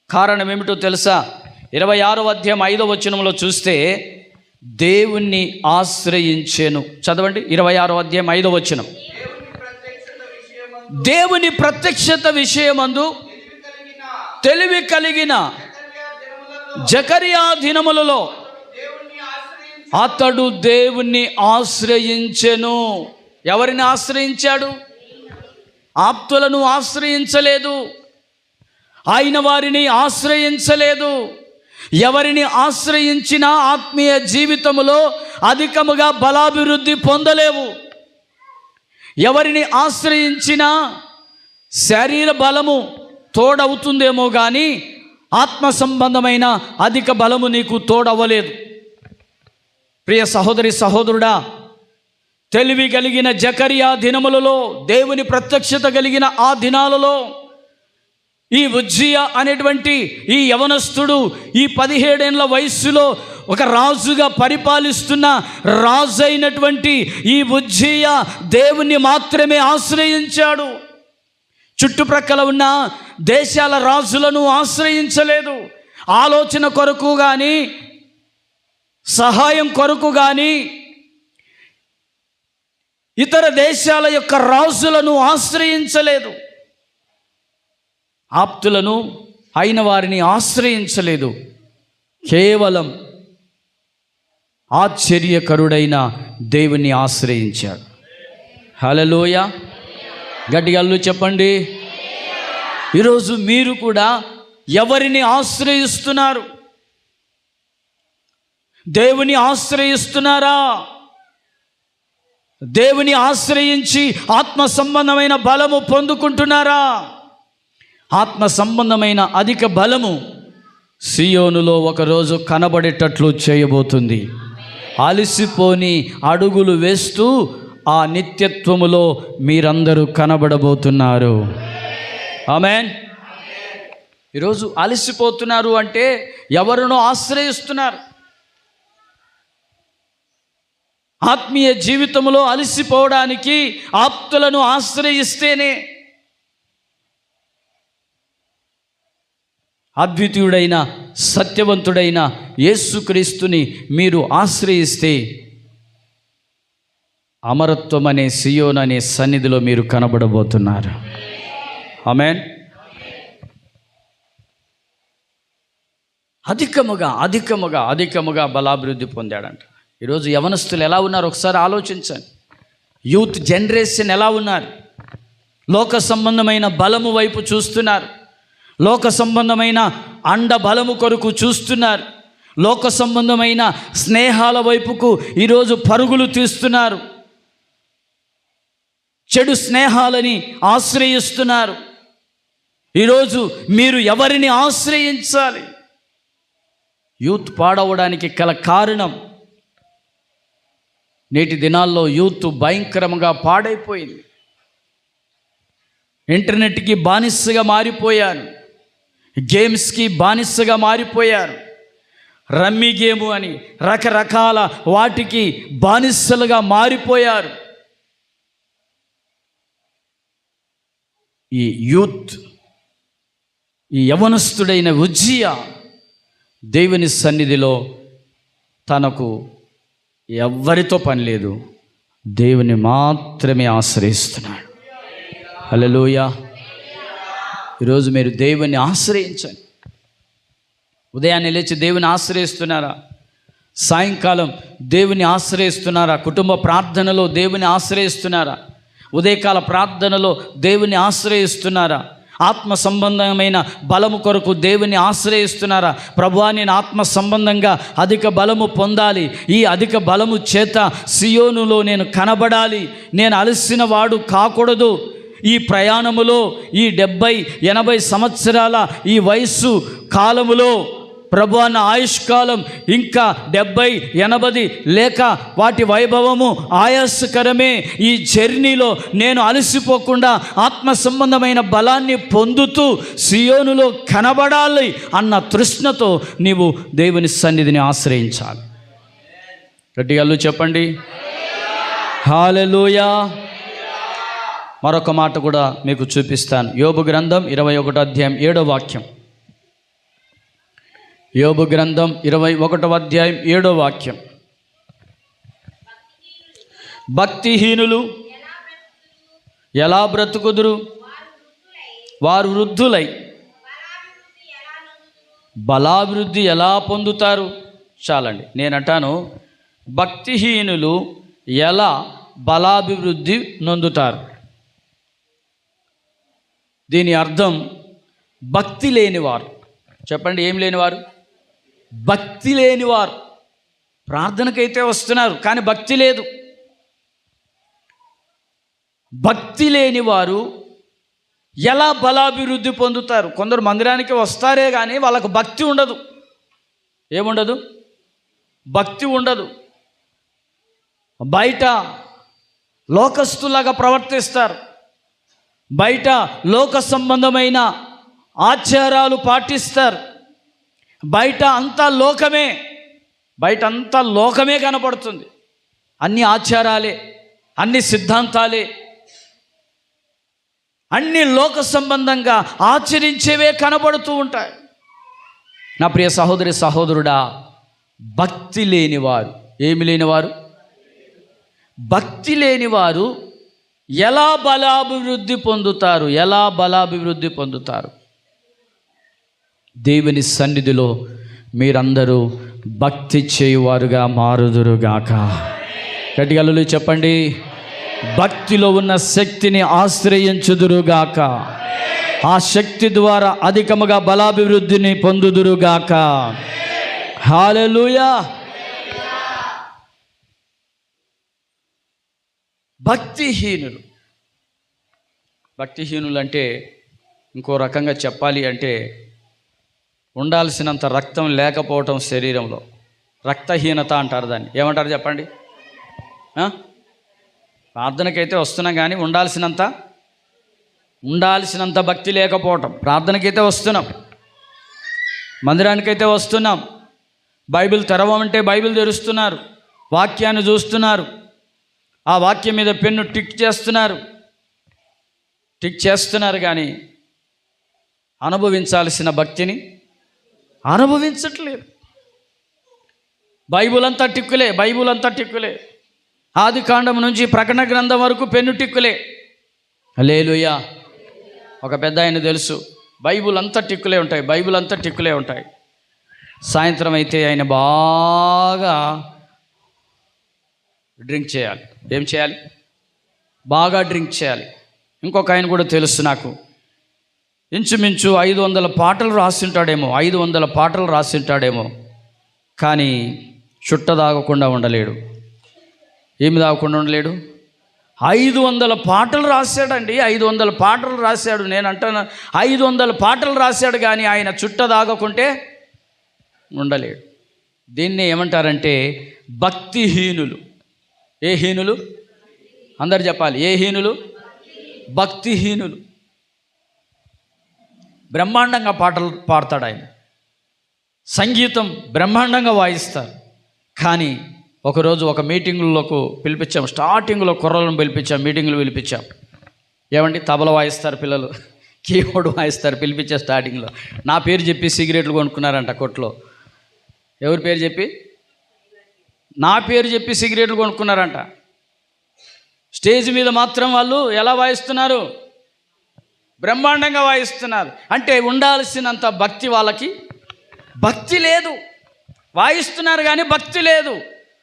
కారణం ఏమిటో తెలుసా? 26వ అధ్యాయం 5వ వచనంలో చూస్తే దేవుణ్ణి ఆశ్రయించెను. చదవండి, 26వ అధ్యాయం 5వ వచనం. దేవుని ప్రత్యక్షత విషయమందు తెలివి కలిగిన జకరియా దినములలో అతడు దేవుణ్ణి ఆశ్రయించెను. ఎవరిని ఆశ్రయించాడు? ఆప్తులను ఆశ్రయించలేదు, ఆయన వారిని ఆశ్రయించలేదు. ఎవరిని ఆశ్రయించినా ఆత్మీయ జీవితములో అధికముగా బలాభివృద్ధి పొందలేవు. ఎవరిని ఆశ్రయించినా శరీర బలము తోడవుతుందేమో కానీ ఆత్మ సంబంధమైన అధిక బలము నీకు తోడవ్వలేదు. ప్రియ సహోదరి సహోదరుడా, తెలివి కలిగిన జకరియా దినములలో, దేవుని ప్రత్యక్షత కలిగిన ఆ దినాలలో ఈ ఉజ్జియా అనేటువంటి ఈ యవనస్తుడు ఈ 17 ఏళ్ల వయస్సులో ఒక రాజుగా పరిపాలిస్తున్న రాజు అయినటువంటి ఈ ఉజ్జియా దేవుణ్ణి మాత్రమే ఆశ్రయించాడు. చుట్టుప్రక్కల ఉన్న దేశాల రాజులను ఆశ్రయించలేదు. ఆలోచన కొరకు కానీ, సహాయం కొరకు కానీ ఇతర దేశాల యొక్క రాజులను ఆశ్రయించలేదు. ఆప్తులను అయిన వారిని ఆశ్రయించలేదు. కేవలం ఆశ్చర్యకరుడైన దేవుని ఆశ్రయించాడు. హల్లెలూయా. గట్టిగా చెప్పండి. ఈరోజు మీరు కూడా ఎవరిని ఆశ్రయిస్తున్నారు? దేవుని ఆశ్రయిస్తున్నారా? దేవుని ఆశ్రయించి ఆత్మ సంబంధమైన బలము పొందుకుంటున్నారా? ఆత్మ సంబంధమైన అధిక బలము సియోనులో ఒకరోజు కనబడేటట్లు చేయబోతుంది. అలసిపోని అడుగులు వేస్తూ ఆ నిత్యత్వములో మీరందరూ కనబడబోతున్నారు. ఆమేన్. ఈరోజు అలసిపోతున్నారు అంటే ఎవరినో ఆశ్రయిస్తున్నారు. ఆత్మీయ జీవితంలో అలసిపోవడానికి ఆప్తులను ఆశ్రయిస్తేనే, అద్వితీయుడైన సత్యవంతుడైన యేసుక్రీస్తుని మీరు ఆశ్రయిస్తే అమరత్వం అనే సియోన్ అనే సన్నిధిలో మీరు కనబడబోతున్నారు. ఆమేన్. అధికముగా బలాభివృద్ధి పొందాడంట. ఈరోజు యవనస్తులు ఎలా ఉన్నారు ఒకసారి ఆలోచించండి. యూత్ జనరేషన్ ఎలా ఉన్నారు? లోక సంబంధమైన బలము వైపు చూస్తున్నారు. లోక సంబంధమైన అండ బలము కొరకు చూస్తున్నారు. లోక సంబంధమైన స్నేహాల వైపుకు ఈరోజు పరుగులు తీస్తున్నారు. చెడు స్నేహాలని ఆశ్రయిస్తున్నారు. ఈరోజు మీరు ఎవరిని ఆశ్రయించాలి? యూత్ పాడవడానికి గల కారణం, నేటి దినాల్లో యూత్ భయంకరంగా పాడైపోయింది. ఇంటర్నెట్కి బానిసగా మారిపోయారు. గేమ్స్కి బానిసగా మారిపోయారు. రమ్మీ గేము అని రకరకాల వాటికి బానిసలుగా మారిపోయారు. ఈ యూత్, ఈ యవనస్తుడైన ఉజ్జియా దేవుని సన్నిధిలో తనకు ఎవ్వరితో పని లేదు, దేవుని మాత్రమే ఆశ్రయిస్తున్నాడు. హల్లెలూయా. ఈరోజు మీరు దేవుని ఆశ్రయించండి. ఉదయాన్నే లేచి దేవుని ఆశ్రయిస్తున్నారా? సాయంకాలం దేవుని ఆశ్రయిస్తున్నారా? కుటుంబ ప్రార్థనలో దేవుని ఆశ్రయిస్తున్నారా? ఉదయకాల ప్రార్థనలో దేవుని ఆశ్రయిస్తున్నారా? ఆత్మ సంబంధమైన బలము కొరకు దేవుని ఆశ్రయిస్తున్నారా? ప్రభువా, నేను ఆత్మ సంబంధంగా అధిక బలము పొందాలి, ఈ అధిక బలము చేత సియోనులో నేను కనబడాలి, నేను అలసిన వాడు కాకూడదు. ఈ ప్రయాణములో, ఈ 70-80 సంవత్సరాల ఈ వయస్సు కాలములో ప్రభువా, నా ఆయుష్కాలం ఇంకా 70-80 లేక వాటి వైభవము ఆయాసకరమే. ఈ జర్నీలో నేను అలసిపోకుండా ఆత్మ సంబంధమైన బలాన్ని పొందుతూ సియోనులో కనబడాలి అన్న తృష్ణతో నీవు దేవుని సన్నిధిని ఆశ్రయించాలి. గట్టిగా చెప్పండి, హల్లెలూయా. మరొక మాట కూడా మీకు చూపిస్తాను. యోబు గ్రంథం 21వ అధ్యాయం 7వ వాక్యం. యోబు గ్రంథం 21వ అధ్యాయం 7వ వాక్యం. భక్తిహీనులు ఎలా బ్రతుకుదురు? వారు వృద్ధులై బలాభివృద్ధి ఎలా పొందుతారు? చాలండి, నేనంటాను, భక్తిహీనులు ఎలా బలాభివృద్ధి నొందుతారు? దీని అర్థం భక్తి లేనివారు. చెప్పండి, ఏం లేనివారు? భక్తి లేనివారు. ప్రార్థనకైతే వస్తున్నారు కానీ భక్తి లేదు. భక్తి లేనివారు ఎలా బలాభివృద్ధి పొందుతారు? కొందరు మందిరానికి వస్తారే కానీ వాళ్ళకు భక్తి ఉండదు. ఏముండదు? భక్తి ఉండదు. బయట లోకస్తులాగా ప్రవర్తిస్తారు. బయట లోక సంబంధమైన ఆచారాలు పాటిస్తారు. బయట అంతా లోకమే, బయట అంతా లోకమే కనపడుతుంది. అన్ని ఆచారాలే, అన్ని సిద్ధాంతాలే, అన్ని లోక సంబంధంగా ఆచరించేవే కనబడుతూ ఉంటాయి. నా ప్రియ సహోదరి సహోదరుడా, భక్తి లేనివారు, ఏమి లేనివారు? భక్తి లేనివారు ఎలా బలాభివృద్ధి పొందుతారు? ఎలా బలాభివృద్ధి పొందుతారు? దేవుని సన్నిధిలో మీరందరూ భక్తి చేయువారుగా మారుదురుగాక. గట్టిగా చెప్పండి, భక్తిలో ఉన్న శక్తిని ఆశ్రయించుదురుగాక. ఆ శక్తి ద్వారా అధికముగా బలాభివృద్ధిని పొందుదురుగాక. హల్లెలూయా. భక్తిహీనులు అంటే ఇంకో రకంగా చెప్పాలి అంటే ఉండాల్సినంత రక్తం లేకపోవటం శరీరంలో, రక్తహీనత అంటారు దాన్ని. ఏమంటారు చెప్పండి? ప్రార్థనకైతే వస్తున్నాం కానీ ఉండాల్సినంత భక్తి లేకపోవటం. ప్రార్థనకైతే వస్తున్నాం, మందిరానికైతే వస్తున్నాం, బైబిల్ తెరవమంటే బైబిల్ తెరుస్తున్నారు, వాక్యాన్ని చూస్తున్నారు, ఆ వాక్యం మీద పెన్ను టిక్ చేస్తున్నారు కానీ అనుభవించాల్సిన భక్తిని అనుభవించట్లేదు. బైబిల్ అంతా టిక్కులే. ఆది కాండం నుంచి ప్రకటన గ్రంథం వరకు పెన్ను టిక్కులే. హల్లెలూయా. ఒక పెద్ద ఆయన తెలుసు, బైబిల్ అంతా టిక్కులే ఉంటాయి. సాయంత్రం అయితే ఆయన బాగా డ్రింక్ చేయాలి. ఏం చేయాలి? బాగా డ్రింక్ చేయాలి. ఇంకొక ఆయన కూడా తెలుసు నాకు, ఇంచుమించు 500 పాటలు రాసింటాడేమో, కానీ చుట్ట తాగకుండా ఉండలేడు. ఏమి తాగకుండా ఉండలేడు? 500 పాటలు రాశాడండి. 500 పాటలు రాశాడు. నేను అంటాను 500 పాటలు రాశాడు కానీ ఆయన చుట్ట తాగకుంటే ఉండలేడు. దీన్ని ఏమంటారంటే భక్తిహీనులు. ఏ హీనులు? అందరు చెప్పాలి. ఏ హీనులు? భక్తిహీనులు. బ్రహ్మాండంగా పాటలు పాడతాడు ఆయన, సంగీతం బ్రహ్మాండంగా వాయిస్తారు. కానీ ఒకరోజు ఒక మీటింగులకు పిలిపించాం. స్టార్టింగ్లో కుర్రలను మీటింగులు పిలిపించాం. ఏమండి, తబల వాయిస్తారు పిల్లలు, కీబోర్డు వాయిస్తారు. పిలిపించే స్టార్టింగ్లో నా పేరు చెప్పి సిగరెట్లు కొనుక్కున్నారంట కొట్లో. ఎవరి పేరు చెప్పి? నా పేరు చెప్పి సిగరెట్లు కొనుక్కున్నారంట. స్టేజ్ మీద మాత్రం వాళ్ళు ఎలా వాయిస్తున్నారు? బ్రహ్మాండంగా వాయిస్తున్నారు. అంటే ఉండాల్సినంత భక్తి వాళ్ళకి భక్తి లేదు. వాయిస్తున్నారు కానీ భక్తి లేదు.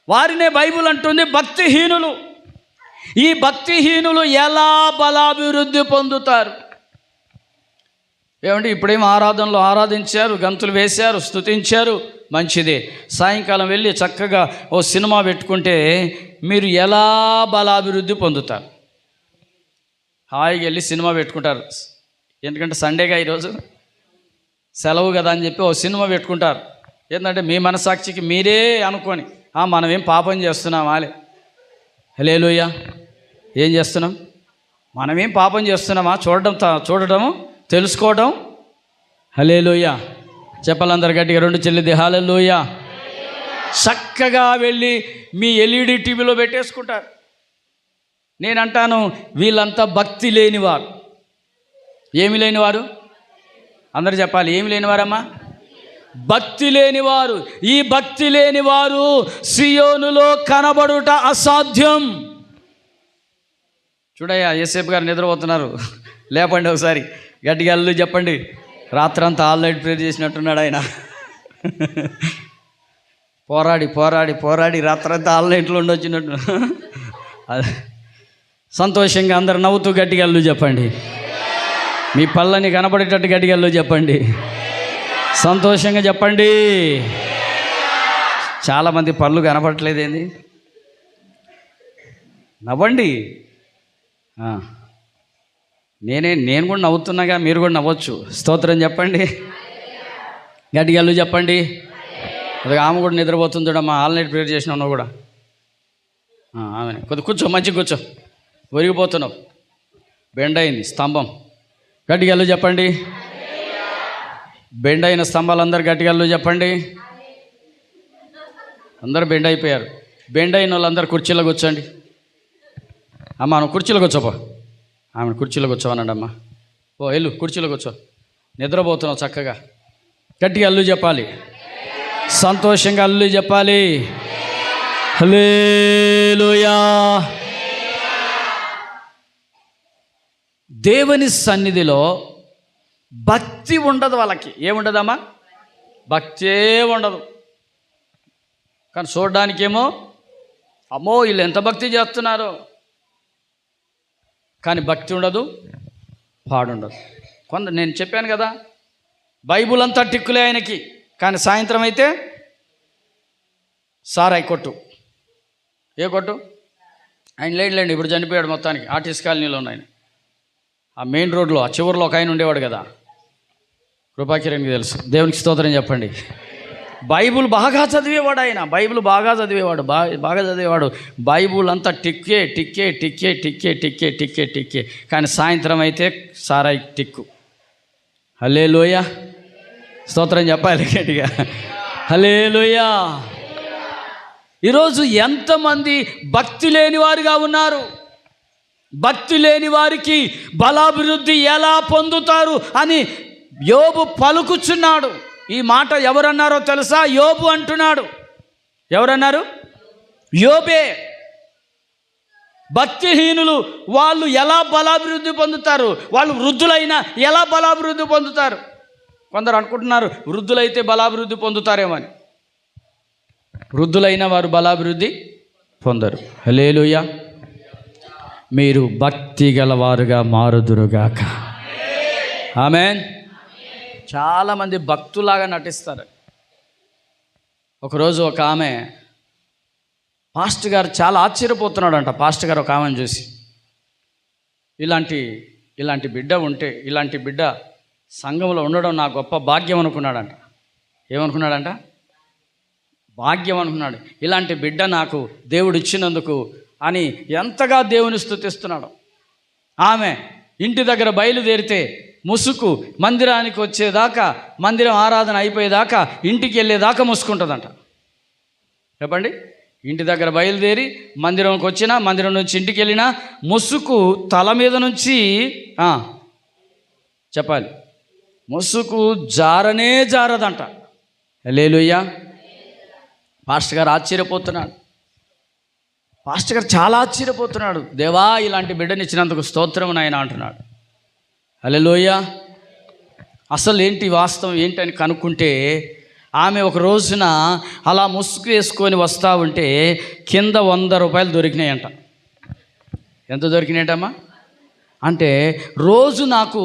వారినే బైబిల్ అంటుంది భక్తిహీనులు. ఈ భక్తిహీనులు ఎలా బలాభివృద్ధి పొందుతారు? ఏమండి, ఇప్పుడేమో ఆరాధనలో ఆరాధించారు, గంతులు వేశారు, స్తుతించారు, మంచిదే. సాయంకాలం వెళ్ళి చక్కగా ఓ సినిమా పెట్టుకుంటే మీరు ఎలా బలాభివృద్ధి పొందుతారు? హాయిగా వెళ్ళి సినిమా పెట్టుకుంటారు. ఎందుకంటే సండేగా ఈరోజు సెలవు కదా అని చెప్పి ఓ సినిమా పెట్టుకుంటారు. ఏంటంటే మీ మనసాక్షికి మీరే అనుకొని, మనమేం పాపం చేస్తున్నామా? హల్లెలూయా. ఏం చేస్తున్నాం? మనమేం పాపం చేస్తున్నామా? చూడటము తెలుసుకోవడం. హల్లెలూయా. చెప్పాలందరు గట్టిగా 2 చెల్లిది హల్లెలూయా. చక్కగా వెళ్ళి మీ ఎల్ఈడి టీవీలో పెట్టేసుకుంటారు. నేనంటాను వీళ్ళంతా భక్తి లేనివారు. ఏమి లేనివారు? అందరు చెప్పాలి. ఏమి లేనివారమ్మా? భక్తి లేనివారు. ఈ భక్తి లేనివారు సియోనులో కనబడుట అసాధ్యం. చూడయ్యా, యేసేపు గారు నిద్రపోతున్నారు, లేపండి ఒకసారి, గట్టిగా అల్లు చెప్పండి. రాత్రంతా ఆల్ నైట్ ప్రేయర్ చేసినట్టున్నాడు ఆయన. పోరాడి రాత్రంతా ఆల్ నైట్లో ఉండొచ్చినట్టు. సంతోషంగా అందరు నవ్వుతూ గట్టిగా అల్లు చెప్పండి. మీ పళ్ళని కనబడేటట్టు గట్టిగా అల్లు చెప్పండి. సంతోషంగా చెప్పండి. చాలామంది పళ్ళు కనపడట్లేదు. ఏంది? నవ్వండి. నేను కూడా నవ్వుతున్నాగా, మీరు కూడా నవ్వచ్చు. స్తోత్రం చెప్పండి. గట్టిగా అల్లు చెప్పండి. అది ఆమె కూడా నిద్రపోతుంది చూడమ్మా, ఆల్ నైట్ ప్రేయర్ చేసినావు నువ్వు కూడా. ఆమె కొద్దిగా కూర్చో, మంచిగా కూర్చో. ఒరిగిపోతున్నావు, బెండ్ అయింది స్తంభం. గట్టిగా అల్లు చెప్పండి. బెండ్ అయిన స్తంభాలు అందరు గట్టిగా అల్లు చెప్పండి. అందరు బెండ్ అయిపోయారు. బెండ్ అయిన వాళ్ళందరూ కుర్చీలో కూర్చోండి. అమ్మ నువ్వు కుర్చీలో కూర్చోపో. ఆమె కుర్చీలో కూర్చోవనండి అమ్మ. వెళ్ళు కుర్చీలో కూర్చో. నిద్రపోతున్నావు చక్కగా. గట్టిగా అల్లు చెప్పాలి. సంతోషంగా అల్లు చెప్పాలి. హల్లెలూయా. దేవుని సన్నిధిలో భక్తి ఉండదు వాళ్ళకి. ఏముండదమ్మా? భక్తే ఉండదు. కానీ చూడడానికేమో అమ్మో వీళ్ళు ఎంత భక్తి చేస్తున్నారో, కానీ భక్తి ఉండదు, పాడుండదు. నేను చెప్పాను కదా, బైబుల్ అంతా టిక్కులే ఆయనకి, కానీ సాయంత్రం అయితే సారాయి కొట్టు. ఏ కొట్టు? ఆయన లేండి, ఇప్పుడు చనిపోయాడు మొత్తానికి. ఆర్టిస్ట్ కాలనీలో ఉన్న ఆయన, ఆ మెయిన్ రోడ్లో ఆ చివరిలో ఒక ఆయన ఉండేవాడు కదా, కృపాకిరణ్కి తెలుసు. దేవునికి స్తోత్రం చెప్పండి. బైబుల్ బాగా చదివేవాడు ఆయన, బైబుల్ బాగా చదివేవాడు, బాగా చదివేవాడు. బైబుల్ అంతా టిక్కే టిక్కే టిక్కే టిక్కే టిక్కే టిక్కే టిక్కే. కానీ సాయంత్రం అయితే సారాయి టిక్కు. హల్లెలూయా, స్తోత్రం చెప్పాలి గట్టిగా, హల్లెలూయా. ఈరోజు ఎంతమంది భక్తి లేని వారుగా ఉన్నారు. భక్తి లేని వారికి బలాభివృద్ధి ఎలా పొందుతారు అని యోబు పలుకుచున్నాడు. ఈ మాట ఎవరన్నారో తెలుసా? యోబు అంటున్నాడు. ఎవరన్నారు? యోబే. భక్తిహీనులు వాళ్ళు ఎలా బలాభివృద్ధి పొందుతారు? వాళ్ళు వృద్ధులైనా ఎలా బలాభివృద్ధి పొందుతారు? కొందరు అనుకుంటున్నారు వృద్ధులైతే బలాభివృద్ధి పొందుతారేమో అని. వృద్ధులైన వారు బలాభివృద్ధి పొందరు. హల్లెలూయా. మీరు భక్తి గలవారుగా మారుదురుగాక. ఆమేన్. చాలామంది భక్తులాగా నటిస్తారు. ఒకరోజు ఒక ఆమె పాస్టర్ గారు చాలా ఆశ్చర్యపోతున్నాడంట. పాస్టర్ గారు ఒక ఆమెను చూసి, ఇలాంటి బిడ్డ ఉంటే, ఇలాంటి బిడ్డ సంఘంలో ఉండడం నా గొప్ప భాగ్యం అనుకున్నాడంట. ఏమనుకున్నాడంట? భాగ్యం అనుకున్నాడు. ఇలాంటి బిడ్డ నాకు దేవుడు ఇచ్చినందుకు అని ఎంతగా దేవుని స్తుతిస్తున్నాడు. ఆమె ఇంటి దగ్గర బయలుదేరితే ముసుగు మందిరానికి వచ్చేదాకా, మందిరం ఆరాధన అయిపోయేదాకా, ఇంటికి వెళ్ళేదాకా ముసుకుంటుందంట. చెప్పండి. ఇంటి దగ్గర బయలుదేరి మందిరంకి వచ్చినా, మందిరం నుంచి ఇంటికి వెళ్ళినా ముసుగు తల మీద నుంచి చెప్పాలి, ముసుగు జారనే జారదంట. హల్లెలూయా. పాస్టర్ గారు ఆశ్చర్యపోతున్నాడు. పాస్టర్ గారు చాలా ఆశ్చర్యపోతున్నాడు. దేవా, ఇలాంటి బిడ్డనిచ్చినందుకు స్తోత్రం నాయనా అంటున్నాడు. హల్లెలూయా. అసలు ఏంటి వాస్తవం ఏంటని కనుక్కుంటే, ఆమె ఒక రోజున అలా ముసుగు వేసుకొని వస్తూ ఉంటే కింద 100 రూపాయలు దొరికినాయంట. ఎంత దొరికినాయంటమ్మా? అంటే రోజు నాకు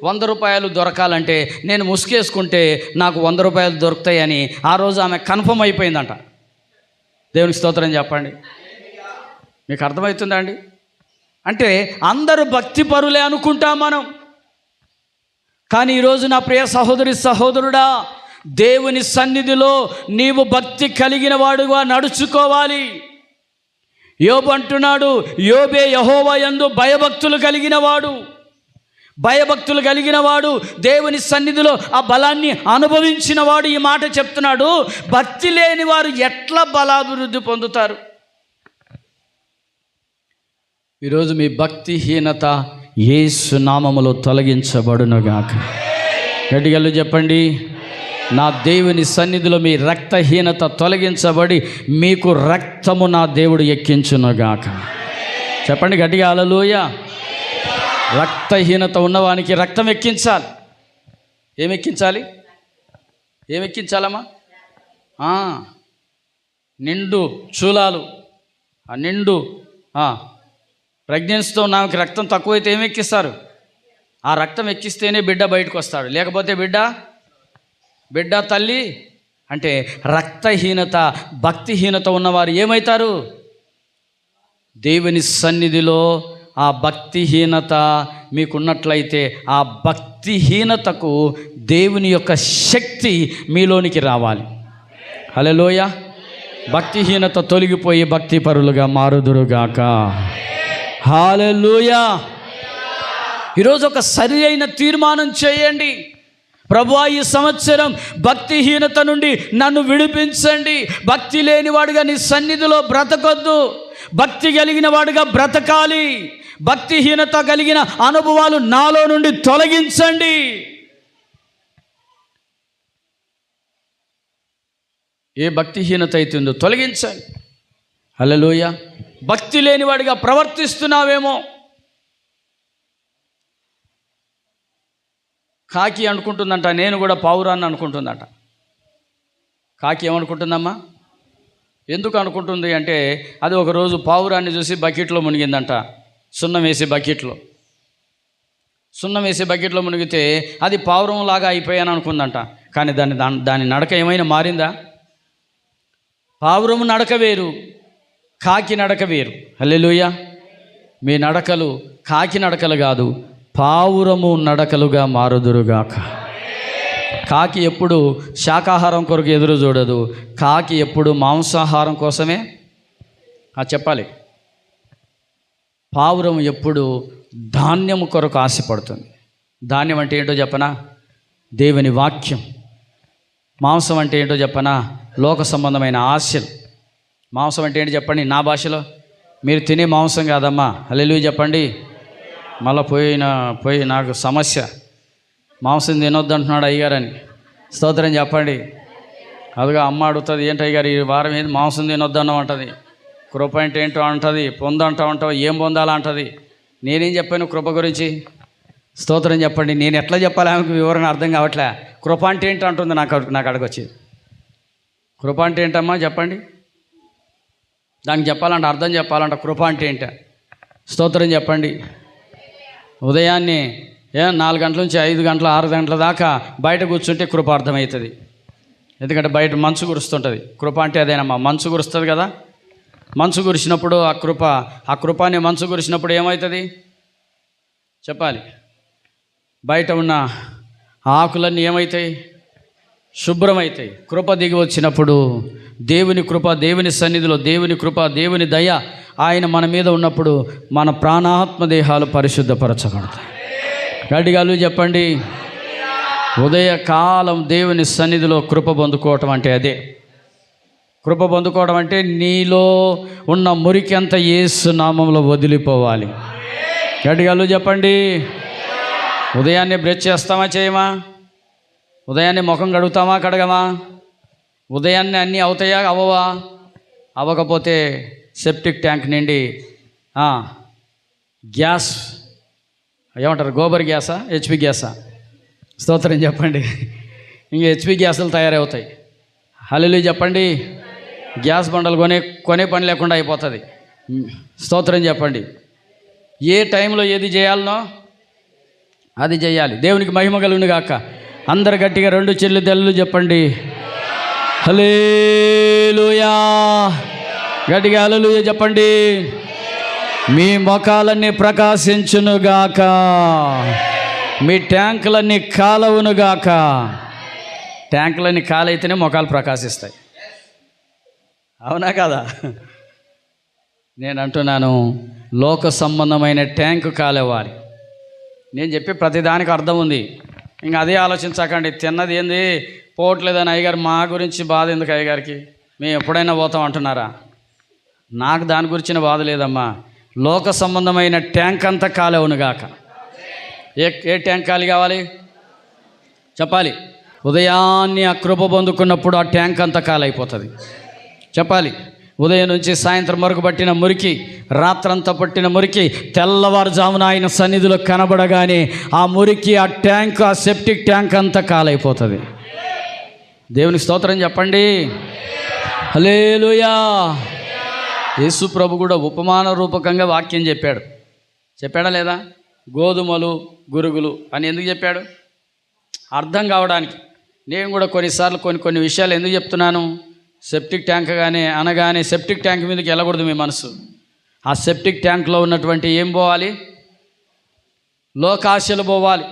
100 రూపాయలు దొరకాలంటే నేను ముసుగేసుకుంటే నాకు 100 రూపాయలు దొరుకుతాయని ఆ రోజు ఆమె కన్ఫర్మ్ అయిపోయిందంట. దేవునికి స్తోత్రం చెప్పండి. మీకు అర్థమవుతుందా అండి? అంటే అందరూ భక్తి పరులే అనుకుంటాం మనం. కానీ ఈరోజు నా ప్రియ సహోదరి సహోదరుడా, దేవుని సన్నిధిలో నీవు భక్తి కలిగిన వాడుగా నడుచుకోవాలి. యోబు అంటున్నాడు, యోబే యెహోవా యందు భయభక్తులు కలిగిన వాడు. భయభక్తులు కలిగిన వాడు, దేవుని సన్నిధిలో ఆ బలాన్ని అనుభవించిన వాడు ఈ మాట చెప్తున్నాడు. భక్తి లేని వారు ఎట్లా బలాభివృద్ధి పొందుతారు? ఈరోజు మీ భక్తిహీనత యేసు నామములో తొలగించబడునుగాక. గట్టిగా చెప్పండి, నా దేవుని సన్నిధిలో మీ రక్తహీనత తొలగించబడి మీకు రక్తము నా దేవుడు ఎక్కించునుగాక. చెప్పండి గట్టిగా హల్లెలూయా. రక్తహీనత ఉన్నవానికి రక్తం ఎక్కించాలి. ఏమెక్కించాలి? ఏమెక్కించాలమ్మా? నిండు చూలాలు, ఆ నిండు ప్రెగ్నెన్సీతో నాకు రక్తం తక్కువైతే ఏమెక్కిస్తారు? ఆ రక్తం ఎక్కిస్తేనే బిడ్డ బయటకు వస్తాడు. లేకపోతే బిడ్డ తల్లి అంటే రక్తహీనత, భక్తిహీనత ఉన్నవారు ఏమవుతారు? దేవుని సన్నిధిలో ఆ భక్తిహీనత మీకున్నట్లయితే ఆ భక్తిహీనతకు దేవుని యొక్క శక్తి మీలోనికి రావాలి. హల్లెలూయా. భక్తిహీనత తొలగిపోయి భక్తి పరులుగా మారుదురుగాక. హల్లెలూయా. ఈరోజు ఒక సరి అయిన తీర్మానం చేయండి. ప్రభువా, ఈ సంవత్సరం భక్తిహీనత నుండి నన్ను విడిపించండి. భక్తి లేనివాడుగా నీ సన్నిధిలో బ్రతకొద్దు, భక్తి కలిగిన వాడుగా బ్రతకాలి. భక్తిహీనత కలిగిన అనుభవాలు నాలో నుండి తొలగించండి. ఏ భక్తిహీనత అవుతుందో తొలగించండి. హల్లెలూయా. భక్తి లేనివాడిగా ప్రవర్తిస్తున్నావేమో. కాకి అనుకుంటుందంట నేను కూడా పావురాన్ని అనుకుంటుందట. కాకి ఏమనుకుంటుందమ్మా? ఎందుకు అనుకుంటుంది అంటే, అది ఒకరోజు పావురాన్ని చూసి బకెట్లో మునిగిందంట. సున్నం వేసే బకెట్లో మునిగితే అది పావురం లాగా అయిపోయాను అనుకుందంట. కానీ దాని నడక ఏమైనా మారిందా? పావురము నడక వేరు, కాకి నడక వేరు. హల్లెలూయా. మీ నడకలు కాకి నడకలు కాదు, పావురము నడకలుగా మారుదురుగాక. కాకి ఎప్పుడు శాకాహారం కొరకు ఎదురు చూడదు, కాకి ఎప్పుడు మాంసాహారం కోసమే చెప్పాలి. పావురం ఎప్పుడు ధాన్యం కొరకు ఆశపడుతుంది. ధాన్యం అంటే ఏంటో చెప్పనా? దేవుని వాక్యం. మాంసం అంటే ఏంటో చెప్పనా? లోక సంబంధమైన ఆశలు. మాంసం అంటే ఏంటి చెప్పండి నా భాషలో? మీరు తినే మాంసం కాదమ్మా. హల్లెలూయా చెప్పండి. మళ్ళీ పోయి నాకు సమస్య, మాంసం తినొద్దు అంటున్నాడు అయ్యగారని. స్తోత్రం చెప్పండి. అదిగా అమ్మ అడుగుతుంది, ఏంటి అయ్యగారు ఈ వారం ఏది మాంసం తినొద్దన్నావు అంటది. కృప అంటే ఏంటో అంటది, పొందంటావు, ఏం పొందాలా అంటది. నేనేం చెప్పాను కృప గురించి? స్తోత్రం చెప్పండి. నేను ఎట్లా చెప్పాలి ఆమెకు వివరణ అర్థం కావట్లే. కృప అంటే ఏంటి అంటుంది నాకు అడగొచ్చి. కృప అంటే ఏంటమ్మా చెప్పండి? దానికి చెప్పాలంటే అర్థం చెప్పాలంట. కృప అంటే ఏంట? స్తోత్రం చెప్పండి. ఉదయాన్నే 4 గంటల నుంచి 5 గంటల 6 గంటల దాకా బయట కూర్చుంటే కృప అర్థమవుతుంది. ఎందుకంటే బయట మంచు కురుస్తుంటుంది. కృప అంటే అదేనమ్మా, మంచు కురుస్తుంది కదా. మంచు కురిసినప్పుడు ఆ కృపాన్ని మంచు కురిసినప్పుడు ఏమవుతుంది చెప్పాలి? బయట ఉన్న ఆకులన్నీ ఏమవుతాయి? శుభ్రమవుతాయి. కృప దిగి వచ్చినప్పుడు దేవుని కృప, దేవుని సన్నిధిలో దేవుని కృప, దేవుని దయ ఆయన మన మీద ఉన్నప్పుడు మన ప్రాణాత్మ దేహాలు పరిశుద్ధపరచబడతాయి. గట్టిగాలు చెప్పండి. ఉదయకాలం దేవుని సన్నిధిలో కృప పొందుకోవటం అంటే అదే. కృప పొందుకోవడం అంటే నీలో ఉన్న మురికి అంతా యేసు నామంలో వదిలిపోవాలి. గట్టిగాలు చెప్పండి. ఉదయాన్నే బ్రష్ చేస్తామా చేయమా? ఉదయాన్నే ముఖం కడుగుతామా కడగమా? ఉదయాన్నే అన్నీ అవుతాయా అవ్వవా? అవ్వకపోతే సెప్టిక్ ట్యాంక్ నిండి గ్యాస్ ఏమంటారు, గోబర్ గ్యాసా హెచ్పి గ్యాసా? స్తోత్రం చెప్పండి. ఇంక హెచ్పి గ్యాసులు తయారవుతాయి. హల్లెలూయా చెప్పండి. గ్యాస్ బండలు కొనే పని లేకుండా అయిపోతుంది. స్తోత్రం చెప్పండి. ఏ టైంలో ఏది చేయాలనో అది చేయాలి. దేవునికి మహిమ కలుగును గాక. అందరు గట్టిగా 2 చెల్లిదెల్లు చెప్పండి. హల్లెలూయా. గట్టిగా హల్లెలూయా చెప్పండి. మీ ముఖాలన్నీ ప్రకాశించునుగాక, మీ ట్యాంకులన్నీ కాలవునుగాక. ట్యాంకులన్నీ కాలైతేనే ముఖాలు ప్రకాశిస్తాయి. అవునా కదా? నేను అంటున్నాను, లోక సంబంధమైన ట్యాంకు కాలేవాలి. నేను చెప్పే ప్రతిదానికి అర్థం ఉంది. ఇంకా అదే ఆలోచించకండి. తిన్నది ఏంది పోవట్లేదని అయ్యగారు మా గురించి బాధ ఎందుకు అయ్యగారికి? మేము ఎప్పుడైనా పోతాం అంటున్నారా? నాకు దాని గురించిన బాధ లేదమ్మా. లోక సంబంధమైన ట్యాంక్ అంతా కాలేవునుగాక. ఏ ట్యాంక్ ఖాళీ కావాలి చెప్పాలి? ఉదయాన్నే ఆ కృప పొందుకున్నప్పుడు ఆ ట్యాంక్ అంతా కాలైపోతుంది. చెప్పాలి. ఉదయం నుంచి సాయంత్రం వరకు పట్టిన మురికి, రాత్రంతా పట్టిన మురికి తెల్లవారుజామున ఆయన సన్నిధిలో కనబడగానే ఆ మురికి, ఆ ట్యాంక్, ఆ సెప్టిక్ ట్యాంక్ అంతా కాలైపోతుంది. దేవునికి స్తోత్రం చెప్పండి. హల్లెలూయా. యేసు ప్రభు కూడా ఉపమాన రూపకంగా వాక్యం చెప్పాడా లేదా? గోధుమలు గురుగులు అని ఎందుకు చెప్పాడు? అర్థం కావడానికి. నేను కూడా కొన్నిసార్లు కొన్ని విషయాలు ఎందుకు చెప్తున్నాను? సెప్టిక్ ట్యాంక్ అనగానే సెప్టిక్ ట్యాంక్ మీదకి వెళ్ళకూడదు మీ మనసు. ఆ సెప్టిక్ ట్యాంక్లో ఉన్నటువంటి ఏం పోవాలి? లోకాశలు పోవాలి.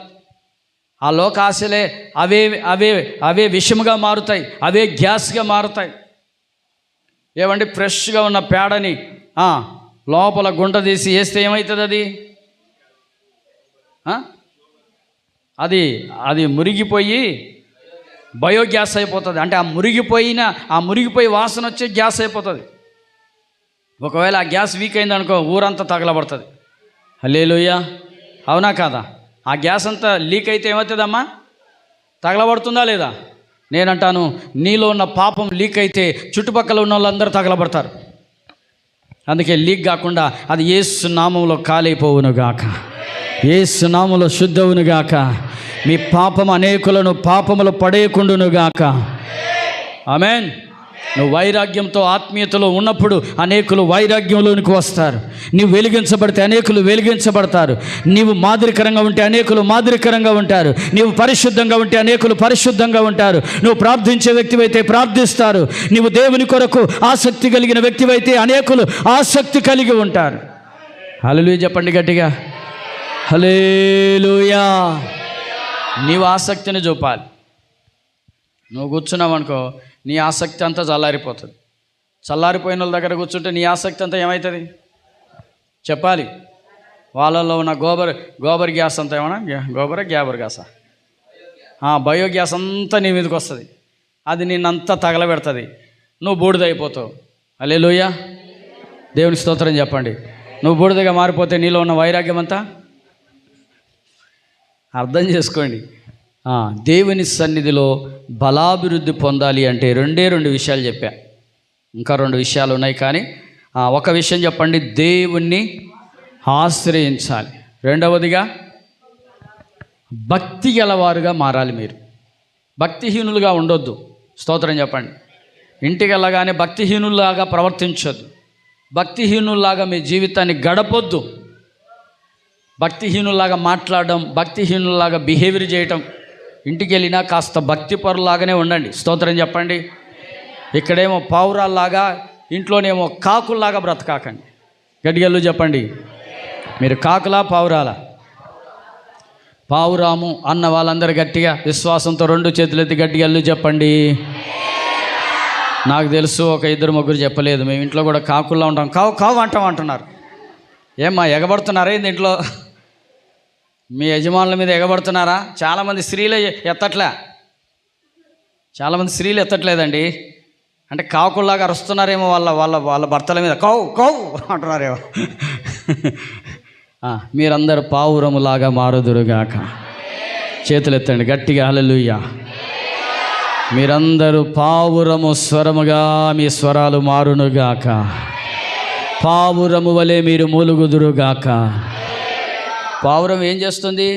ఆ లోకాశలే అవే అవే అవే విషముగా మారుతాయి, అవే గ్యాస్గా మారుతాయి. ఏమండి, ఫ్రెష్గా ఉన్న పేడని లోపల గుంట తీసి వేస్తే ఏమవుతుంది? అది అది మురిగిపోయి బయోగ్యాస్ అయిపోతుంది. అంటే ఆ మురిగిపోయి వాసన వచ్చే గ్యాస్ అయిపోతుంది. ఒకవేళ ఆ గ్యాస్ వీక్ అయిందనుకో ఊరంతా తగలబడుతుంది. హల్లెలూయా. అవునా కాదా? ఆ గ్యాస్ అంతా లీక్ అయితే ఏమవుతుందమ్మా? తగలబడుతుందా లేదా? నేనంటాను, నీలో ఉన్న పాపం లీక్ అయితే చుట్టుపక్కల ఉన్న వాళ్ళందరూ తగలబడతారు. అందుకే లీక్ కాకుండా అది యేసు నామములో కాలైపోవునుగాక, యేసు నామములో శుద్ధవునుగాక. మీ పాపం అనేకులను పాపములు పడేయకుండునుగాక. ఆమేన్. నువ్వు వైరాగ్యంతో ఆత్మీయతలో ఉన్నప్పుడు అనేకులు వైరాగ్యంలోనికి వస్తారు. నీవు వెలిగించబడితే అనేకులు వెలిగించబడతారు. నీవు మాదిరికరంగా ఉంటే అనేకులు మాదిరికరంగా ఉంటారు. నీవు పరిశుద్ధంగా ఉంటే అనేకులు పరిశుద్ధంగా ఉంటారు. నువ్వు ప్రార్థించే వ్యక్తివైతే ప్రార్థిస్తారు. నీవు దేవుని కొరకు ఆసక్తి కలిగిన వ్యక్తివైతే అనేకులు ఆసక్తి కలిగి ఉంటారు. హల్లెలూయా చెప్పండి గట్టిగా. హల్లెలూయా. నీవు ఆసక్తిని చూపాలి. నువ్వు కూర్చున్నావు అనుకో, నీ ఆసక్తి అంతా చల్లారిపోతుంది. చల్లారిపోయిన వాళ్ళ దగ్గర కూర్చుంటే నీ ఆసక్తి అంతా ఏమవుతుంది చెప్పాలి. వాళ్ళల్లో ఉన్న గోబర్ గ్యాస్ అంతా ఏమన్నా గ్యాబర్ గ్యాసా బయోగ్యాస్ అంతా నీ మీదకి వస్తుంది. అది నిన్నంతా తగలబెడుతుంది, నువ్వు బూడిదైపోతావు. హల్లెలూయా, దేవుని స్తోత్రం చెప్పండి. నువ్వు బూడిదగా మారిపోతే నీలో ఉన్న వైరాగ్యం అంతా అర్థం చేసుకోండి. దేవుని సన్నిధిలో బలాభివృద్ధి పొందాలి అంటే రెండు విషయాలు చెప్పా. ఇంకా 2 విషయాలు ఉన్నాయి, కానీ ఒక విషయం చెప్పండి, దేవుణ్ణి ఆశ్రయించాలి. రెండవదిగా భక్తి గలవారుగా మారాలి. మీరు భక్తిహీనులుగా ఉండొద్దు. స్తోత్రం చెప్పండి. ఇంటికి వెళ్ళగానే భక్తిహీనుల్లాగా ప్రవర్తించొద్దు. భక్తిహీనుల్లాగా మీ జీవితాన్ని గడపొద్దు. భక్తిహీనుల్లాగా మాట్లాడడం, భక్తిహీనుల్లాగా బిహేవియర్ చేయటం. ఇంటికి వెళ్ళినా కాస్త భక్తిపరులాగానే ఉండండి. స్తోత్రం చెప్పండి. ఇక్కడేమో పావురాల్లాగా, ఇంట్లోనేమో కాకుల్లాగా బ్రతకాకండి. గట్టిగల్లు చెప్పండి. మీరు కాకులా పావురాలా? పావురాము అన్న వాళ్ళందరూ గట్టిగా విశ్వాసంతో 2 చేతులెత్తి గట్టిగల్లు చెప్పండి. నాకు తెలుసు ఒక 2-3 చెప్పలేదు. మేము ఇంట్లో కూడా కాకుల్లా ఉంటాం, కావు కావు అంటున్నారు. ఏమ్మా ఎగబడుతున్నారా ఏంది ఇంట్లో? మీ యజమానుల మీద ఎగబడుతున్నారా? చాలామంది స్త్రీలే ఎత్తట్లేదండి. అంటే కాకుల్లాగా అరుస్తున్నారేమో వాళ్ళ భర్తల మీద, కౌ కౌ అంటున్నారేమో. మీరందరూ పావురములాగా మారుదురుగాక. చేతులు ఎత్తండి గట్టిగా, హల్లెలూయా. మీరందరూ పావురము స్వరముగా మీ స్వరాలు మారునుగాక. పావురము వలె మీరు మూలుగుదురుగాక. పావురం ఏం చేస్తుంది?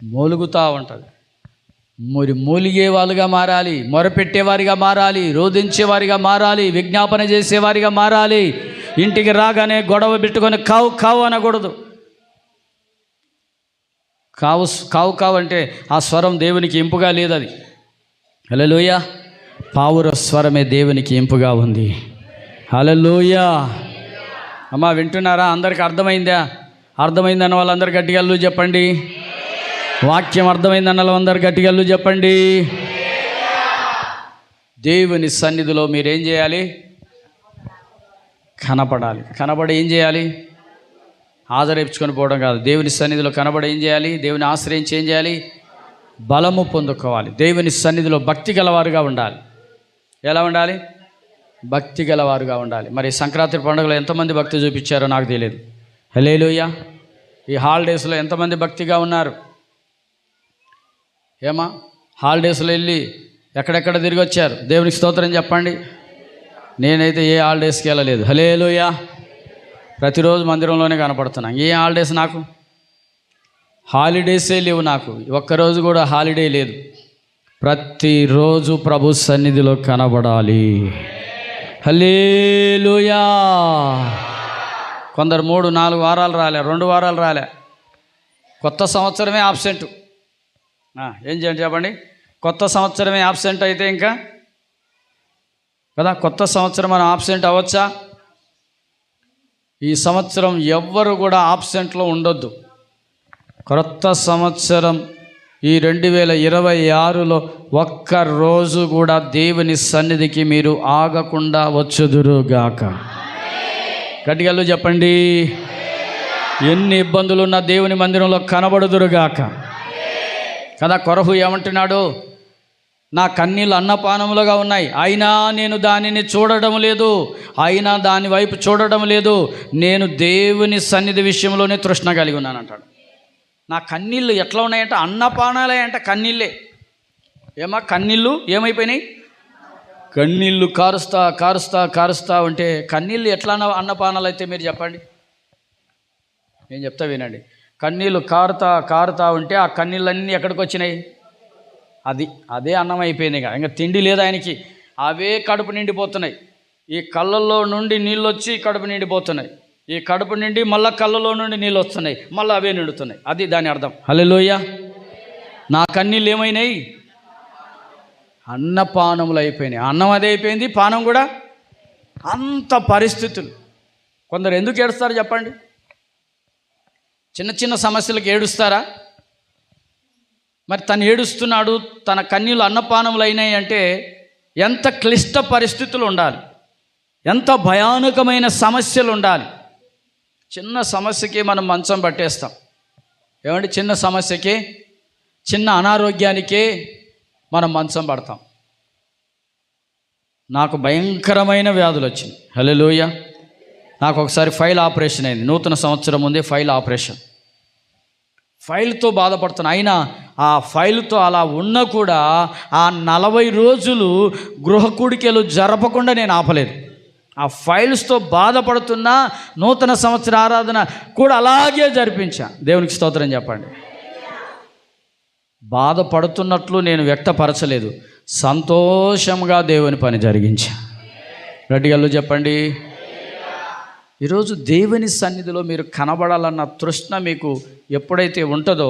మూలుగుతూ ఉంటుంది. మూలిగే వాళ్ళుగా మారాలి, మొరపెట్టేవారిగా మారాలి, రోధించేవారిగా మారాలి, విజ్ఞాపన చేసేవారిగా మారాలి. ఇంటికి రాగానే గొడవ పెట్టుకొని కావు కావు అనకూడదు. కావు కావు కావు అంటే ఆ స్వరం దేవునికి ఇంపుగా లేదు. అది హల్లెలూయా. పావుర స్వరమే దేవునికి ఇంపుగా ఉంది. హల్లెలూయా. అమ్మా వింటున్నారా? అందరికి అర్థమైందా? అర్థమైందన్న వాళ్ళందరూ గట్టిగల్లు చెప్పండి. వాక్యం అర్థమైందన్న వాళ్ళందరూ గట్టిగల్లు చెప్పండి. దేవుని సన్నిధిలో మీరేం చేయాలి? కనపడాలి. కనబడి ఏం చేయాలి? ఆదరించుకొని పోవడం కాదు. దేవుని సన్నిధిలో కనబడి ఏం చేయాలి? దేవుని ఆశ్రయించి ఏం చేయాలి? బలము పొందుకోవాలి. దేవుని సన్నిధిలో భక్తి గలవారుగా ఉండాలి. ఎలా ఉండాలి? భక్తి గలవారుగా ఉండాలి. మరి సంక్రాంతి పండుగలో ఎంతమంది భక్తి చూపించారో నాకు తెలియదు. హల్లెలూయా. ఈ హాలిడేస్లో ఎంతమంది భక్తిగా ఉన్నారు? ఏమా హాలిడేస్లో వెళ్ళి ఎక్కడెక్కడ తిరిగి వచ్చారు? దేవునికి స్తోత్రం చెప్పండి. నేనైతే ఏ హాలిడేస్కి వెళ్ళలేదు. హల్లెలూయా. ప్రతిరోజు మందిరంలోనే కనపడుతున్నాను. ఏ హాలిడేస్? నాకు హాలిడేసే లేవు. నాకు ఒక్కరోజు కూడా హాలిడే లేదు. ప్రతిరోజు ప్రభు సన్నిధిలో కనబడాలి. హల్లెలూయా. కొందరు 3-4 వారాలు రాలే, 2 వారాలు రాలే. కొత్త సంవత్సరమే ఆబ్సెంట్. ఏం చేయండి చెప్పండి? కొత్త సంవత్సరమే ఆబ్సెంట్ అయితే ఇంకా కదా, కొత్త సంవత్సరం మనం ఆబ్సెంట్ అవ్వచ్చా? ఈ సంవత్సరం ఎవ్వరు కూడా ఆబ్సెంట్లో ఉండొద్దు. కొత్త సంవత్సరం ఈ 2026లో ఒక్కరోజు కూడా దేవుని సన్నిధికి మీరు ఆగకుండా వచ్చుదురుగాక. గట్టిగల్లు చెప్పండి. ఎన్ని ఇబ్బందులున్నా దేవుని మందిరంలో కనబడుదురుగాక కదా. కొరహు ఏమంటున్నాడు? నా కన్నీళ్ళు అన్నపానములుగా ఉన్నాయి, అయినా నేను దానిని చూడడం లేదు, అయినా దాని వైపు చూడడం లేదు. నేను దేవుని సన్నిధి విషయంలోనే తృష్ణ కలిగి ఉన్నాను అంటాడు. నా కన్నీళ్ళు ఎట్లా ఉన్నాయంటే అన్నపానాలే అంట. కన్నీళ్ళే ఏమా కన్నీళ్ళు ఏమైపోయినాయి? కన్నీళ్ళు కారుస్తా కారుస్తా కారుస్తా ఉంటే కన్నీళ్ళు ఎట్లా అన్నపానాలు అయితే మీరు చెప్పండి. నేను చెప్తా వినండి. కన్నీళ్ళు కారుతా కారుతా ఉంటే ఆ కన్నీళ్ళన్నీ ఎక్కడికి వచ్చినాయి? అదే అన్నం అయిపోయింది. ఇంకా తిండి లేదు ఆయనకి. అవే కడుపు నిండిపోతున్నాయి. ఈ కళ్ళల్లో నుండి నీళ్ళు వచ్చి కడుపు నిండిపోతున్నాయి. ఈ కడుపు నిండి మళ్ళీ కళ్ళలో నుండి నీళ్ళు వస్తున్నాయి, మళ్ళీ అవే నిండుతున్నాయి. అది దాని అర్థం. హల్లెలూయా. నా కన్నీళ్ళు ఏమైనాయి? అన్నపానములు అయిపోయినాయి. అన్నం అదే అయిపోయింది, పానం కూడా. అంత పరిస్థితులు. కొందరు ఎందుకు ఏడుస్తారు చెప్పండి? చిన్న చిన్న సమస్యలకు ఏడుస్తారా? మరి తను ఏడుస్తున్నాడు, తన కన్యలు అన్నపానములు అయినాయి అంటే ఎంత క్లిష్ట పరిస్థితులు ఉండాలి, ఎంత భయానకమైన సమస్యలు ఉండాలి. చిన్న సమస్యకి మనం మంచం పట్టేస్తాం. ఏమంటే చిన్న సమస్యకి, చిన్న అనారోగ్యానికి మనం మంచం పడతాం. నాకు భయంకరమైన వ్యాధులు వచ్చినాయి. హల్లెలూయా. నాకు ఒకసారి ఫైల్ ఆపరేషన్ అయింది. నూతన సంవత్సరం ముందే ఫైల్ ఆపరేషన్. ఫైల్తో బాధపడుతున్నా. అయినా ఆ ఫైల్తో అలా ఉన్నా కూడా ఆ 40 రోజులు గృహ కూడికలు జరపకుండా నేను ఆపలేదు. ఆ ఫైల్స్తో బాధపడుతున్నా నూతన సంవత్సర ఆరాధన కూడా అలాగే జరిపించా. దేవునికి స్తోత్రం చెప్పండి. బాధపడుతున్నట్లు నేను వ్యక్తపరచలేదు, సంతోషంగా దేవుని పని జరిగించా. గట్టిగా చెప్పండి. ఈరోజు దేవుని సన్నిధిలో మీరు కనబడాలన్న తృష్ణ మీకు ఎప్పుడైతే ఉంటుందో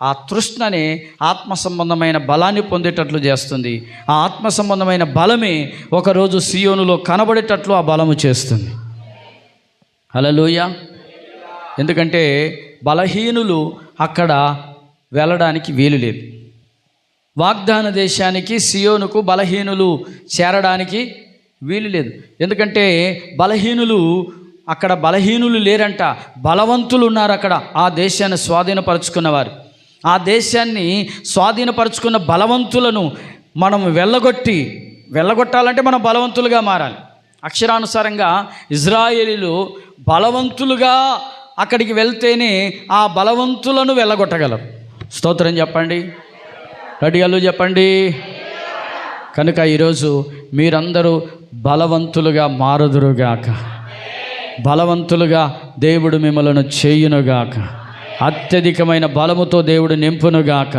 ఆ తృష్ణనే ఆత్మ సంబంధమైన బలాన్ని పొందేటట్లు చేస్తుంది. ఆ ఆత్మ సంబంధమైన బలమే ఒకరోజు సియోనులో కనబడేటట్లు ఆ బలము చేస్తుంది. హల్లెలూయా. ఎందుకంటే బలహీనులు అక్కడ వెళ్ళడానికి వీలు లేదు. వాగ్దాన దేశానికి సియోనుకు బలహీనులు చేరడానికి వీలు లేదు. ఎందుకంటే అక్కడ బలహీనులు లేరంట, బలవంతులు ఉన్నారు అక్కడ. ఆ దేశాన్ని స్వాధీనపరుచుకున్నవారు, ఆ దేశాన్ని స్వాధీనపరుచుకున్న బలవంతులను మనం వెళ్ళగొట్టాలంటే మనం బలవంతులుగా మారాలి. అక్షరానుసారంగా ఇజ్రాయేలీలు బలవంతులుగా అక్కడికి వెళ్తేనే ఆ బలవంతులను వెళ్ళగొట్టగలరు. స్తోత్రం చెప్పండి. గట్టిగా చెప్పండి. కనుక ఈరోజు మీరందరూ బలవంతులుగా మారుదురుగాక, బలవంతులుగా దేవుడు మిమ్మలను చేయునుగాక, అత్యధికమైన బలముతో దేవుడు నింపునుగాక,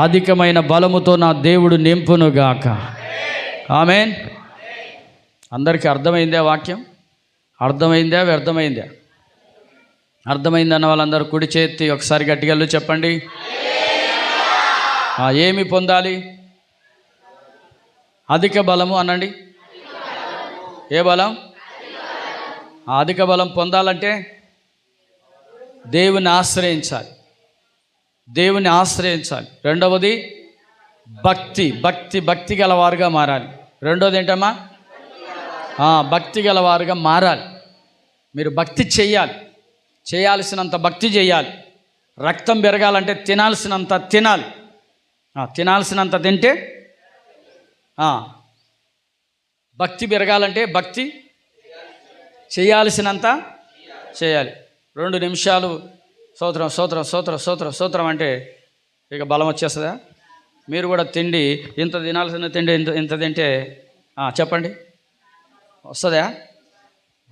అధికమైన బలముతో నా దేవుడు నింపునుగాక. ఆమేన్. అందరికీ అర్థమైందా వాక్యం? అర్థమైందా వ్యర్థమైందా? అర్థమైందన్న వాళ్ళందరూ కుడి చేతి ఒకసారి గట్టిగా చెప్పండి. ఏమి పొందాలి? అధిక బలము అనండి. ఏ బలం? అధిక బలం పొందాలంటే దేవుని ఆశ్రయించాలి, దేవుని ఆశ్రయించాలి. రెండవది భక్తి గలవారుగా మారాలి. రెండవది ఏంటమ్మా? భక్తి గలవారుగా మారాలి. మీరు భక్తి చేయాల్సినంత భక్తి చేయాలి. రక్తం పెరగాలంటే తినాల్సినంత తినాలి. తినాల్సినంత తింటే భక్తి పెరగాలంటే భక్తి చేయాల్సినంత చేయాలి. 2 నిమిషాలు స్తోత్రం స్తోత్రం స్తోత్రం స్తోత్రం స్తోత్రం అంటే ఇక బలం వచ్చేస్తుందా? మీరు కూడా తిండి ఇంత తినాల్సిన తిండి ఇంత తింటే చెప్పండి వస్తుందా?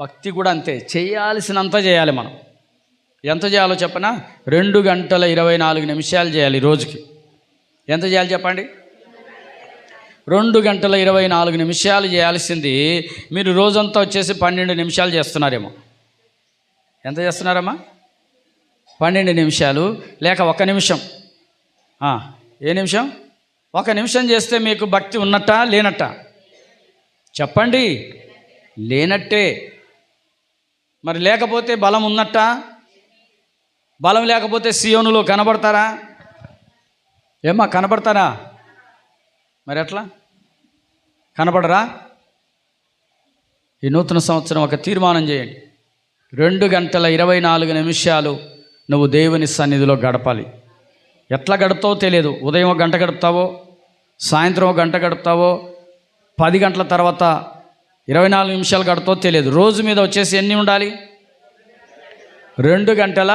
భక్తి కూడా అంతే, చేయాల్సినంత చేయాలి. మనం ఎంత చేయాలో చెప్పనా? 2 గంటల 24 నిమిషాలు చేయాలి రోజుకి. ఎంత చేయాలి చెప్పండి? 2 గంటల 24 నిమిషాలు చేయాల్సింది మీరు రోజంతా వచ్చేసి 12 నిమిషాలు చేస్తున్నారేమో. ఎంత చేస్తున్నారమ్మా? 12 నిమిషాలు లేక 1 నిమిషం. ఏ నిమిషం? 1 నిమిషం చేస్తే మీకు భక్తి ఉన్నట్టా లేనట్టా? చెప్పండి. లేనట్టే. మరి లేకపోతే బలం ఉన్నట్టా? బలం లేకపోతే సియోనులో కనబడతారా? ఏమ్మా కనబడతారా? మరి ఎట్లా కనబడరా? ఈ నూతన సంవత్సరం ఒక తీర్మానం చేయండి. 2 గంటల 24 నిమిషాలు నువ్వు దేవుని సన్నిధిలో గడపాలి. ఎట్లా గడుపుతావో తెలియదు. ఉదయం 1 గంట గడుపుతావో, సాయంత్రం 1 గంట గడుపుతావో, 10 గంటల తర్వాత 24 నిమిషాలు గడుపుతావో తెలియదు. రోజు మీద వచ్చేసి ఎన్ని ఉండాలి? 2 గంటల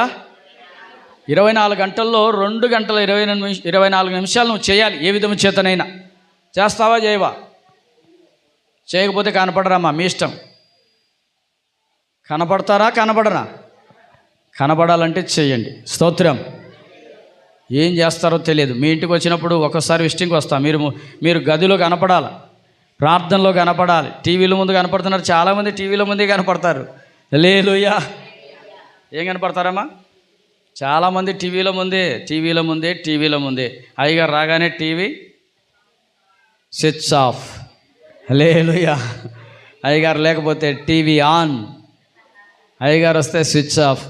24 గంటల్లో 2 గంటల 24 నిమిషాలు నువ్వు చేయాలి. ఏ విధము చేతనైనా చేస్తావా చేయవా? చేయకపోతే కనపడరామ్మా, మీ ఇష్టం. కనపడతారా కనపడరా? కనపడాలంటే చేయండి. స్తోత్రం. ఏం చేస్తారో తెలియదు. మీ ఇంటికి వచ్చినప్పుడు ఒకసారి విజిటింగ్కి వస్తా. మీరు గదిలో కనపడాలి, ప్రార్థనలో కనపడాలి. టీవీల ముందు కనపడుతున్నారు చాలామంది, టీవీల ముందే కనపడతారు. హల్లెలూయా. ఏం కనపడతారమ్మా? చాలామంది టీవీల ముందే. అయ్యగారు రాగానే టీవీ స్విచ్ ఆఫ్. హల్లెలూయా. అయ్యగారు లేకపోతే టీవీ ఆన్, అయ్యగారు వస్తే స్విచ్ ఆఫ్.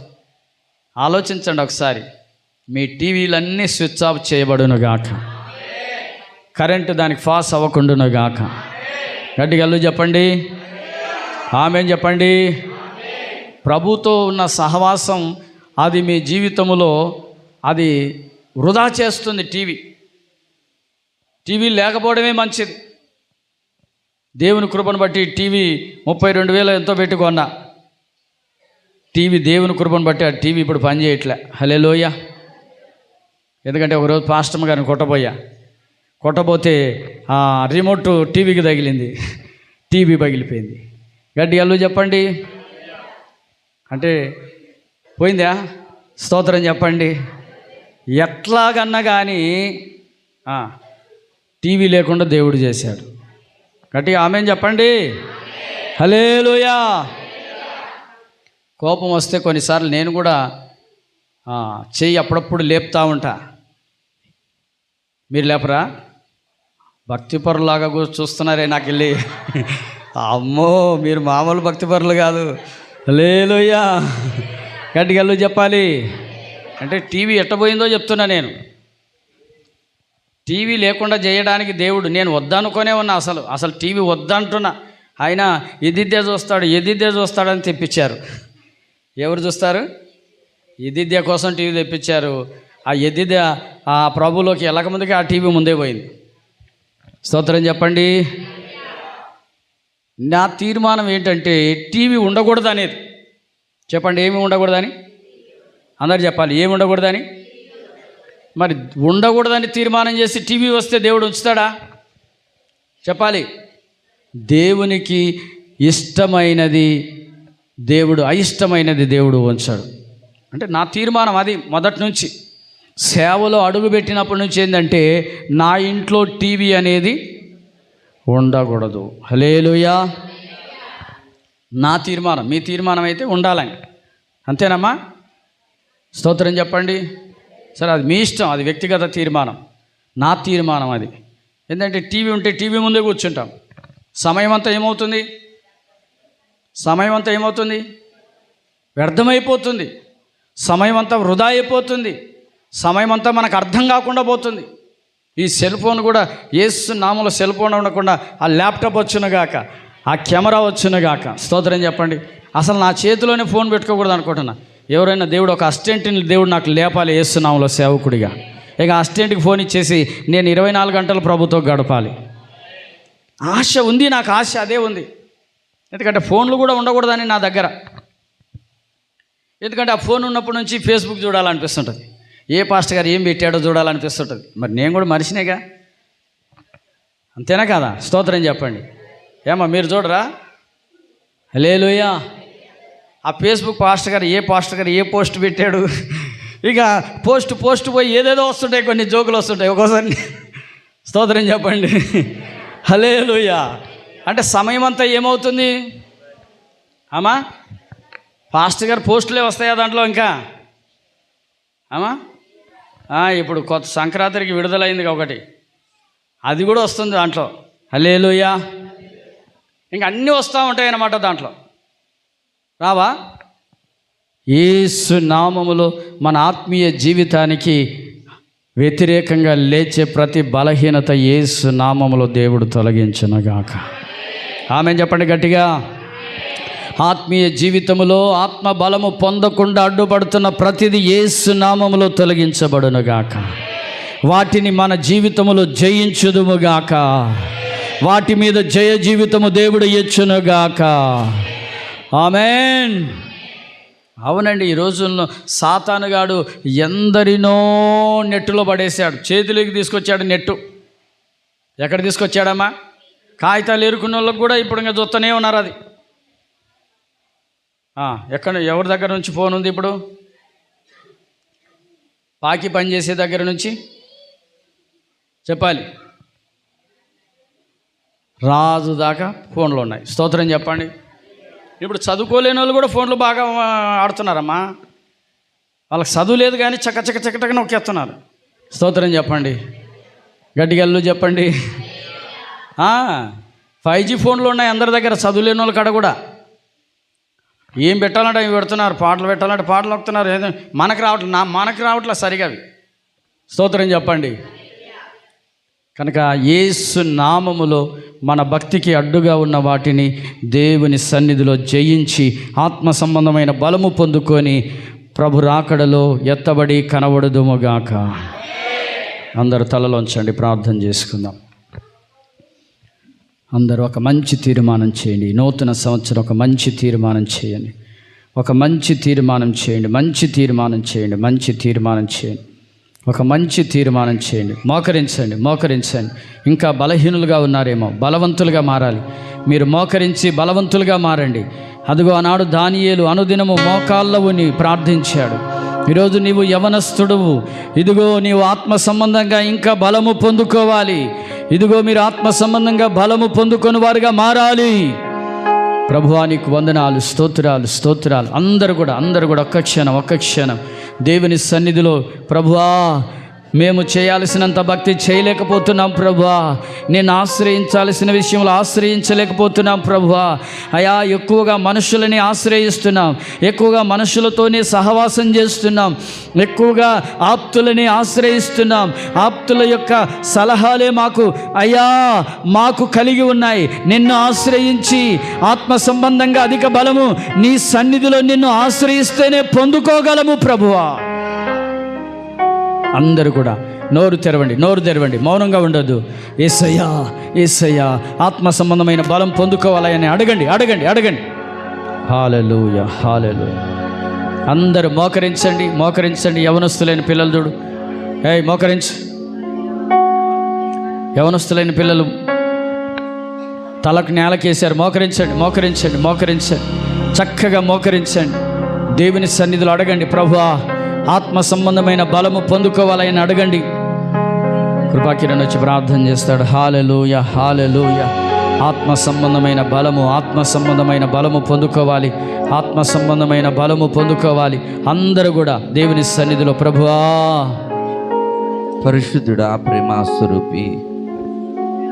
ఆలోచించండి ఒకసారి. మీ టీవీలన్నీ స్విచ్ ఆఫ్ చేయబడును గాక. కరెంటు దానికి పాస్ అవ్వకుండాను గాక. గట్టిగా చెప్పండి ఆమేన్ చెప్పండి. ప్రభుతో ఉన్న సహవాసం అది మీ జీవితంలో అది వృధా చేస్తుంది. టీవీ లేకపోవడమే మంచిది. దేవుని కృపను బట్టి టీవీ 32,000 ఎంతో పెట్టుకున్నా. టీవీ దేవుని కృపను బట్టి ఆ టీవీ ఇప్పుడు పనిచేయట్లే. హల్లెలూయా. ఎందుకంటే ఒకరోజు పాస్టమ్ గారిని కొట్టబోతే ఆ రిమోట్ టీవీకి తగిలింది, టీవీ పగిలిపోయింది. గట్టిగా చెప్పండి. అంటే పోయిందా? స్తోత్రం చెప్పండి. ఎట్లాగన్నా కానీ టీవీ లేకుండా దేవుడు చేశాడు. గట్టిగా ఆమేన్ చెప్పండి. హల్లెలూయా. కోపం వస్తే కొన్నిసార్లు నేను కూడా చెయ్యి అప్పుడప్పుడు లేపుతా ఉంటా. మీరు లేపరా? భక్తిపరులాగా చూస్తున్నారే నాకు వెళ్ళి. అమ్మో, మీరు మామూలు భక్తిపరులు కాదు. హల్లెలూయా. గట్టిగా చెప్పాలి. అంటే టీవీ ఎట్టబోయిందో చెప్తున్నా నేను. టీవీ లేకుండా చేయడానికి దేవుడు, నేను వద్దనుకునే ఉన్నా. అసలు టీవీ వద్దంటున్నా. ఆయన ఎదిద్దే చూస్తాడని తెప్పించారు. ఎవరు చూస్తారు? ఎదిద్య కోసం టీవీ తెప్పించారు. ఆ ఎదిద్య ఆ ప్రభులోకి వెళ్ళకముందుకే ఆ టీవీ ముందే పోయింది. స్తోత్రం చెప్పండి. నా తీర్మానం ఏంటంటే టీవీ ఉండకూడదు అనేది. చెప్పండి, ఏమి ఉండకూడదని? అందరు చెప్పాలి, ఏమి ఉండకూడదని. మరి ఉండకూడదని తీర్మానం చేసి టీవీ వస్తే దేవుడు ఉంచుతాడా? చెప్పాలి. దేవునికి ఇష్టమైనది దేవుడు, అయిష్టమైనది దేవుడు ఉంచాడు. అంటే నా తీర్మానం అది మొదటి నుంచి. సేవలో అడుగుపెట్టినప్పటి నుంచి ఏంటంటే నా ఇంట్లో టీవీ అనేది ఉండకూడదు. హల్లెలూయా. నా తీర్మానం. మీ తీర్మానం అయితే ఉండాలని, అంతేనమ్మా? స్తోత్రం చెప్పండి. సరే, అది మీ ఇష్టం, అది వ్యక్తిగత తీర్మానం. నా తీర్మానం అది. ఎందుకంటే టీవీ ఉంటే టీవీ ముందే కూర్చుంటాం. సమయం అంతా ఏమవుతుంది? వ్యర్థమైపోతుంది. సమయం అంతా వృధా అయిపోతుంది. సమయం అంతా మనకు అర్థం కాకుండా పోతుంది. ఈ సెల్ ఫోన్ కూడా యేసు నామములో సెల్ ఫోన్ ఉండకుండా ఆ ల్యాప్టాప్ వచ్చునుగాక, ఆ కెమెరా వచ్చునుగాక. స్తోత్రం చెప్పండి. అసలు నా చేతిలోనే ఫోన్ పెట్టుకోకూడదు అనుకుంటున్నా. ఎవరైనా దేవుడు ఒక అసిస్టెంట్ని దేవుడు నాకు లేపాలి యేసు నామములో సేవకుడిగా. ఇక అసిస్టెంట్కి ఫోన్ ఇచ్చేసి నేను 24 గంటలు ప్రభుతో గడపాలి. ఆశ ఉంది నాకు, ఆశ అదే ఉంది. ఎందుకంటే ఫోన్లు కూడా ఉండకూడదని నా దగ్గర. ఎందుకంటే ఆ ఫోన్ ఉన్నప్పటి నుంచి ఫేస్బుక్ చూడాలనిపిస్తుంటుంది. ఏ పాస్టర్ గారు ఏం పెట్టాడో చూడాలనిపిస్తుంటుంది. మరి నేను కూడా మనిషినేగా, అంతేనా కదా? స్తోత్రం చెప్పండి. ఏమా మీరు చూడరా? హల్లెలూయా. ఆ ఫేస్బుక్ పాస్టర్ గారు ఏ పోస్ట్ పెట్టాడు, ఇక పోస్ట్ పోయి ఏదేదో వస్తుంటాయి, కొన్ని జోకులు వస్తుంటాయి ఒక్కోసారి. స్తోత్రం చెప్పండి. హల్లెలూయా. అంటే సమయం అంతా ఏమవుతుంది అమ్మా? పాస్టర్ గారు పోస్టులే వస్తాయా దాంట్లో ఇంకా అమ్మా? ఇప్పుడు కొత్త సంక్రాంతికి విడుదలైంది ఒకటి, అది కూడా వస్తుంది దాంట్లో. హల్లెలూయా. ఇంకా అన్నీ వస్తూ ఉంటాయి అన్నమాట దాంట్లో. రావా? యేసు నామములో మన ఆత్మీయ జీవితానికి వ్యతిరేకంగా లేచే ప్రతి బలహీనత యేసు నామములో దేవుడు తొలగించునుగాక. ఆమేన్ చెప్పండి గట్టిగా. ఆత్మీయ జీవితంలో ఆత్మ బలము పొందకుండా అడ్డుపడుతున్న ప్రతిదీ యేసు నామములో తొలగించబడునుగాక. వాటిని మన జీవితములో జయించుదుముగాక. వాటి మీద జయ జీవితము దేవుడు ఇచ్చునుగాక. ఆమేన్. అవునండి, ఈ రోజుల్లో సాతానుగాడు ఎందరినో నెట్టులో పడేశాడు. చేతిలోకి తీసుకొచ్చాడు నెట్టు. ఎక్కడ తీసుకొచ్చాడమ్మా? కాగితాలు ఏరుకున్న వాళ్ళకి కూడా ఇప్పుడు ఇంకా చూస్తూనే ఉన్నారు. అది ఎవరి దగ్గర నుంచి ఫోన్ ఉంది ఇప్పుడు? పాకి పనిచేసే దగ్గర నుంచి చెప్పాలి, రాజు దాకా ఫోన్లు ఉన్నాయి. స్తోత్రం చెప్పండి. ఇప్పుడు చదువుకోలేని వాళ్ళు కూడా ఫోన్లు బాగా ఆడుతున్నారమ్మా. వాళ్ళకి చదువు లేదు కానీ చక్కగా నొక్కేస్తున్నారు. స్తోత్రం చెప్పండి. గట్టిగా చెప్పండి. 5G ఫోన్లు ఉన్నాయి అందరి దగ్గర, చదువులేని వాళ్ళ కాడ కూడా. ఏం పెట్టాలంటే అవి పెడుతున్నారు, పాటలు పెట్టాలంటే పాటలు వస్తున్నారు. ఏదో మనకు రావట్లే సరిగా అవి. స్తోత్రం చెప్పండి. కనుక యేసు నామములో మన భక్తికి అడ్డుగా ఉన్న వాటిని దేవుని సన్నిధిలో జయించి ఆత్మ సంబంధమైన బలము పొందుకొని ప్రభు రాకడలో ఎత్తబడి కనబడుదుముగాక. అందరూ తలలోంచండి, ప్రార్థన చేసుకుందాం. అందరూ ఒక మంచి తీర్మానం చేయండి. నూతన సంవత్సరం ఒక మంచి తీర్మానం చేయండి. ఒక మంచి తీర్మానం చేయండి. మంచి తీర్మానం చేయండి. మంచి తీర్మానం చేయండి. ఒక మంచి తీర్మానం చేయండి. మోకరించండి. ఇంకా బలహీనులుగా ఉన్నారేమో, బలవంతులుగా మారాలి. మీరు మోకరించి బలవంతులుగా మారండి. అదిగో ఆనాడు దానియేలు అనుదినము మోకాళ్ళ ఉని ప్రార్థించాడు. ఈరోజు నీవు యవనస్తుడువు. ఇదిగో నీవు ఆత్మ సంబంధంగా ఇంకా బలము పొందుకోవాలి. ఇదిగో మీరు ఆత్మ సంబంధంగా బలము పొందుకొని వారుగా మారాలి. ప్రభువా నీకు వందనాలు, స్తోత్రాలు. అందరూ కూడా ఒక్క క్షణం దేవుని సన్నిధిలో, ప్రభువా మేము చేయాల్సినంత భక్తి చేయలేకపోతున్నాం ప్రభువా, నేను ఆశ్రయించాల్సిన విషయంలో ఆశ్రయించలేకపోతున్నాం ప్రభువా. అయా ఎక్కువగా మనుషులని ఆశ్రయిస్తున్నాం, ఎక్కువగా మనుషులతోనే సహవాసం చేస్తున్నాం, ఎక్కువగా ఆప్తులని ఆశ్రయిస్తున్నాం. ఆప్తుల యొక్క సలహాలే మాకు కలిగి ఉన్నాయి. నిన్ను ఆశ్రయించి ఆత్మ సంబంధంగా అధిక బలము నీ సన్నిధిలో నిన్ను ఆశ్రయిస్తేనే పొందుకోగలము ప్రభువా. అందరూ కూడా నోరు తెరవండి, మౌనంగా ఉండొద్దు. యేసయ్యా ఆత్మ సంబంధమైన బలం పొందుకోవాలని అడగండి. హల్లెలూయా. అందరూ మోకరించండి. యవనస్తులైన పిల్లలు చూడు, యవనస్తులైన పిల్లలు తలకు నేలకేశారు. మోకరించండి. చక్కగా మోకరించండి. దేవుని సన్నిధిలో అడగండి, ప్రభువా ఆత్మ సంబంధమైన బలము పొందుకోవాలని అడగండి. కృపాకిరణ్ వచ్చి ప్రార్థన చేస్తాడు. హల్లెలూయా. ఆత్మ సంబంధమైన బలము పొందుకోవాలి. ఆత్మ సంబంధమైన బలము పొందుకోవాలి. అందరూ కూడా దేవుని సన్నిధిలో, ప్రభువా పరిశుద్ధుడా, ప్రేమ స్వరూపి,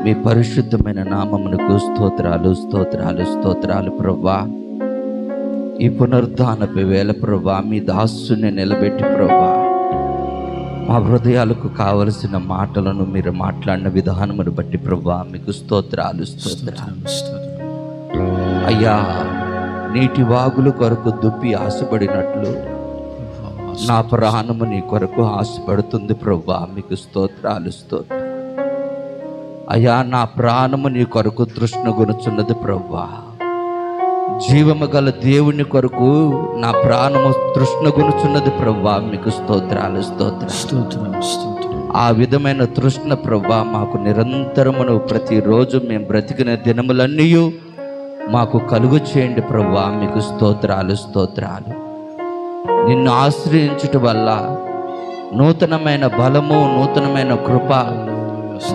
మీ పరిశుద్ధమైన నామమునకు స్తోత్రాలు ప్రభువా. ఈ పునరుద్ధానపు వేళ ప్రభువా మీ దాసుని నిలబెట్టి ప్రభువా మా హృదయాలకు కావలసిన మాటలను మీరు మాట్లాడిన విధానమును బట్టి ప్రభువా మీకు స్తోత్రాలు. అయ్యా, నీటి వాగుల కొరకు దుప్పి ఆశపడినట్లు నా ప్రాణము నీ కొరకు ఆశపడుతుంది ప్రభువా మీకు స్తోత్రాలు. అయ్యా, నా ప్రాణము నీ కొరకు తృష్ణగొనుచున్నది ప్రభువా. జీవము గల దేవుని కొరకు నా ప్రాణము తృష్ణగొనుచున్నది ప్రభువా మీకు స్తోత్రాలు. ఆ విధమైన తృష్ణ ప్రభువా మాకు నిరంతరమును ప్రతిరోజు మేము బ్రతికిన దినములన్నీ మాకు కలుగు చేయండి ప్రభువా మీకు స్తోత్రాలు. నిన్ను ఆశ్రయించుట వల్ల నూతనమైన బలము, నూతనమైన కృప,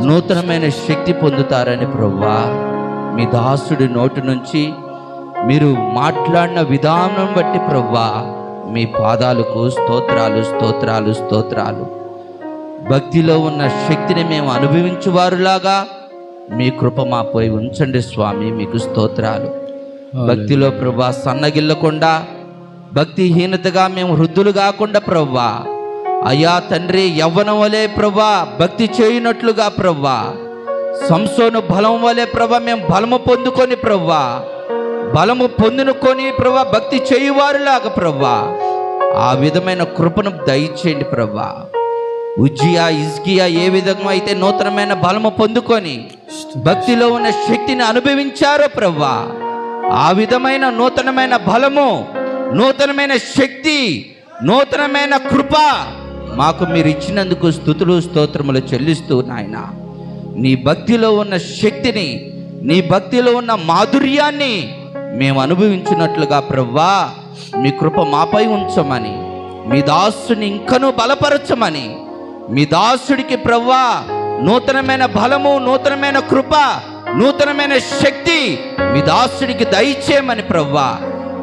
నూతనమైన శక్తి పొందుతారని ప్రభువా మీ దాసుడి నోటి నుంచి మీరు మాట్లాడిన విధానం బట్టి ప్రభువా మీ పాదాలకు స్తోత్రాలు. భక్తిలో ఉన్న శక్తిని మేము అనుభవించువారులాగా మీ కృప మాపై ఉంచండి స్వామి మీకు స్తోత్రాలు. భక్తిలో ప్రభువా సన్నగిల్లకుండా, భక్తిహీనతగా మేము వృద్ధులు కాకుండా ప్రభువా, అయ్యా తండ్రి యవ్వనం వలె ప్రభువా భక్తి చేయనట్లుగా ప్రభువా, సంసోను బలం వలె ప్రభువా మేము బలము పొందుకొని ప్రభువా, బలము పొందుకొని ప్రభువా భక్తి చేయువారులాగా ప్రభువా ఆ విధమైన కృపను దయచేయండి ప్రభువా. ఉజ్జియా, హిజ్కియా ఏ విధంగా అయితే నూతనమైన బలము పొందుకొని భక్తిలో ఉన్న శక్తిని అనుభవించారో ప్రభువా, ఆ విధమైన నూతనమైన బలము, నూతనమైన శక్తి, నూతనమైన కృప మాకు మీరు ఇచ్చినందుకు స్తుతులు స్తోత్రములు చెల్లిస్తూ నాయనా, నీ భక్తిలో ఉన్న శక్తిని, నీ భక్తిలో ఉన్న మాధుర్యాన్ని మేము అనుభవించినట్లుగా ప్రభువా మీ కృప మాపై ఉంచమని, మీ దాసుని ఇంకనూ బలపరచమని, మీ దాసుడికి ప్రభువా నూతనమైన బలము, నూతనమైన కృప, నూతనమైన శక్తి మీ దాసుడికి దయచేయమని ప్రభువా,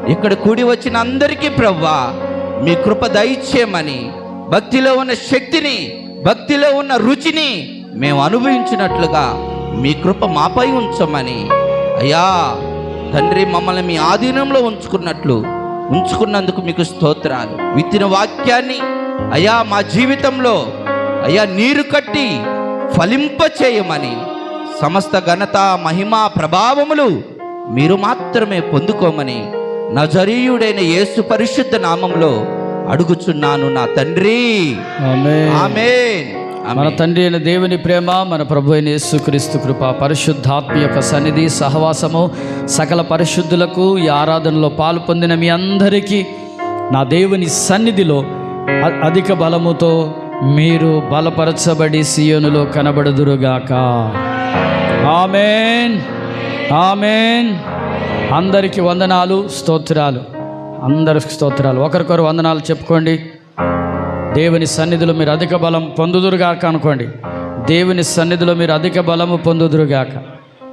ఇక్కడ కూడి వచ్చిన అందరికీ ప్రభువా మీ కృప దయచేయమని, భక్తిలో ఉన్న శక్తిని, భక్తిలో ఉన్న రుచిని మేము అనుభవించినట్లుగా మీ కృప మాపై ఉంచమని, అయ్యా తండ్రి మమ్మల్ని మీ ఆధీనంలో ఉంచుకున్నందుకు మీకు స్తోత్రాలు. విత్తిన వాక్యాన్ని అయా మా జీవితంలో అయా నీరు కట్టి ఫలింపచేయమని, సమస్త ఘనత మహిమ ప్రభావములు మీరు మాత్రమే పొందుకోమని నజరీయుడైన యేసు పరిశుద్ధ నామంలో అడుగుచున్నాను నా తండ్రి. ఆమేన్. ఆమేన్. మన తండ్రి అయిన దేవుని ప్రేమ, మన ప్రభు అయిన యేసుక్రీస్తు కృప, పరిశుద్ధాత్మ యొక్క సన్నిధి సహవాసము సకల పరిశుద్ధులకు ఈ ఆరాధనలో పాలు పొందిన మీ అందరికీ నా దేవుని సన్నిధిలో అధిక బలముతో మీరు బలపరచబడి సియోనులో కనబడుదురుగాక. ఆమేన్. ఆమేన్. అందరికీ వందనాలు, స్తోత్రాలు. అందరికి స్తోత్రాలు. ఒకరికొకరు వందనాలు చెప్పుకోండి. దేవుని సన్నిధిలో మీరు అధిక బలం పొందుదురుగాక అనుకోండి. దేవుని సన్నిధిలో మీరు అధిక బలము పొందుదురుగాక.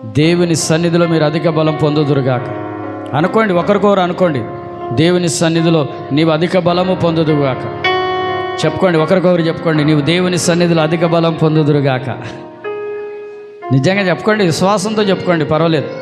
దేవుని సన్నిధిలో మీరు అధిక బలం పొందుదురుగాక అనుకోండి. ఒకరికొకరు అనుకోండి. దేవుని సన్నిధిలో నీవు అధిక బలము పొందుదురుగాక. చెప్పుకోండి, ఒకరికొకరు చెప్పుకోండి. నీవు దేవుని సన్నిధిలో అధిక బలం పొందుదురుగాక. నిజంగా చెప్పుకోండి, విశ్వాసంతో చెప్పుకోండి, పర్వాలేదు.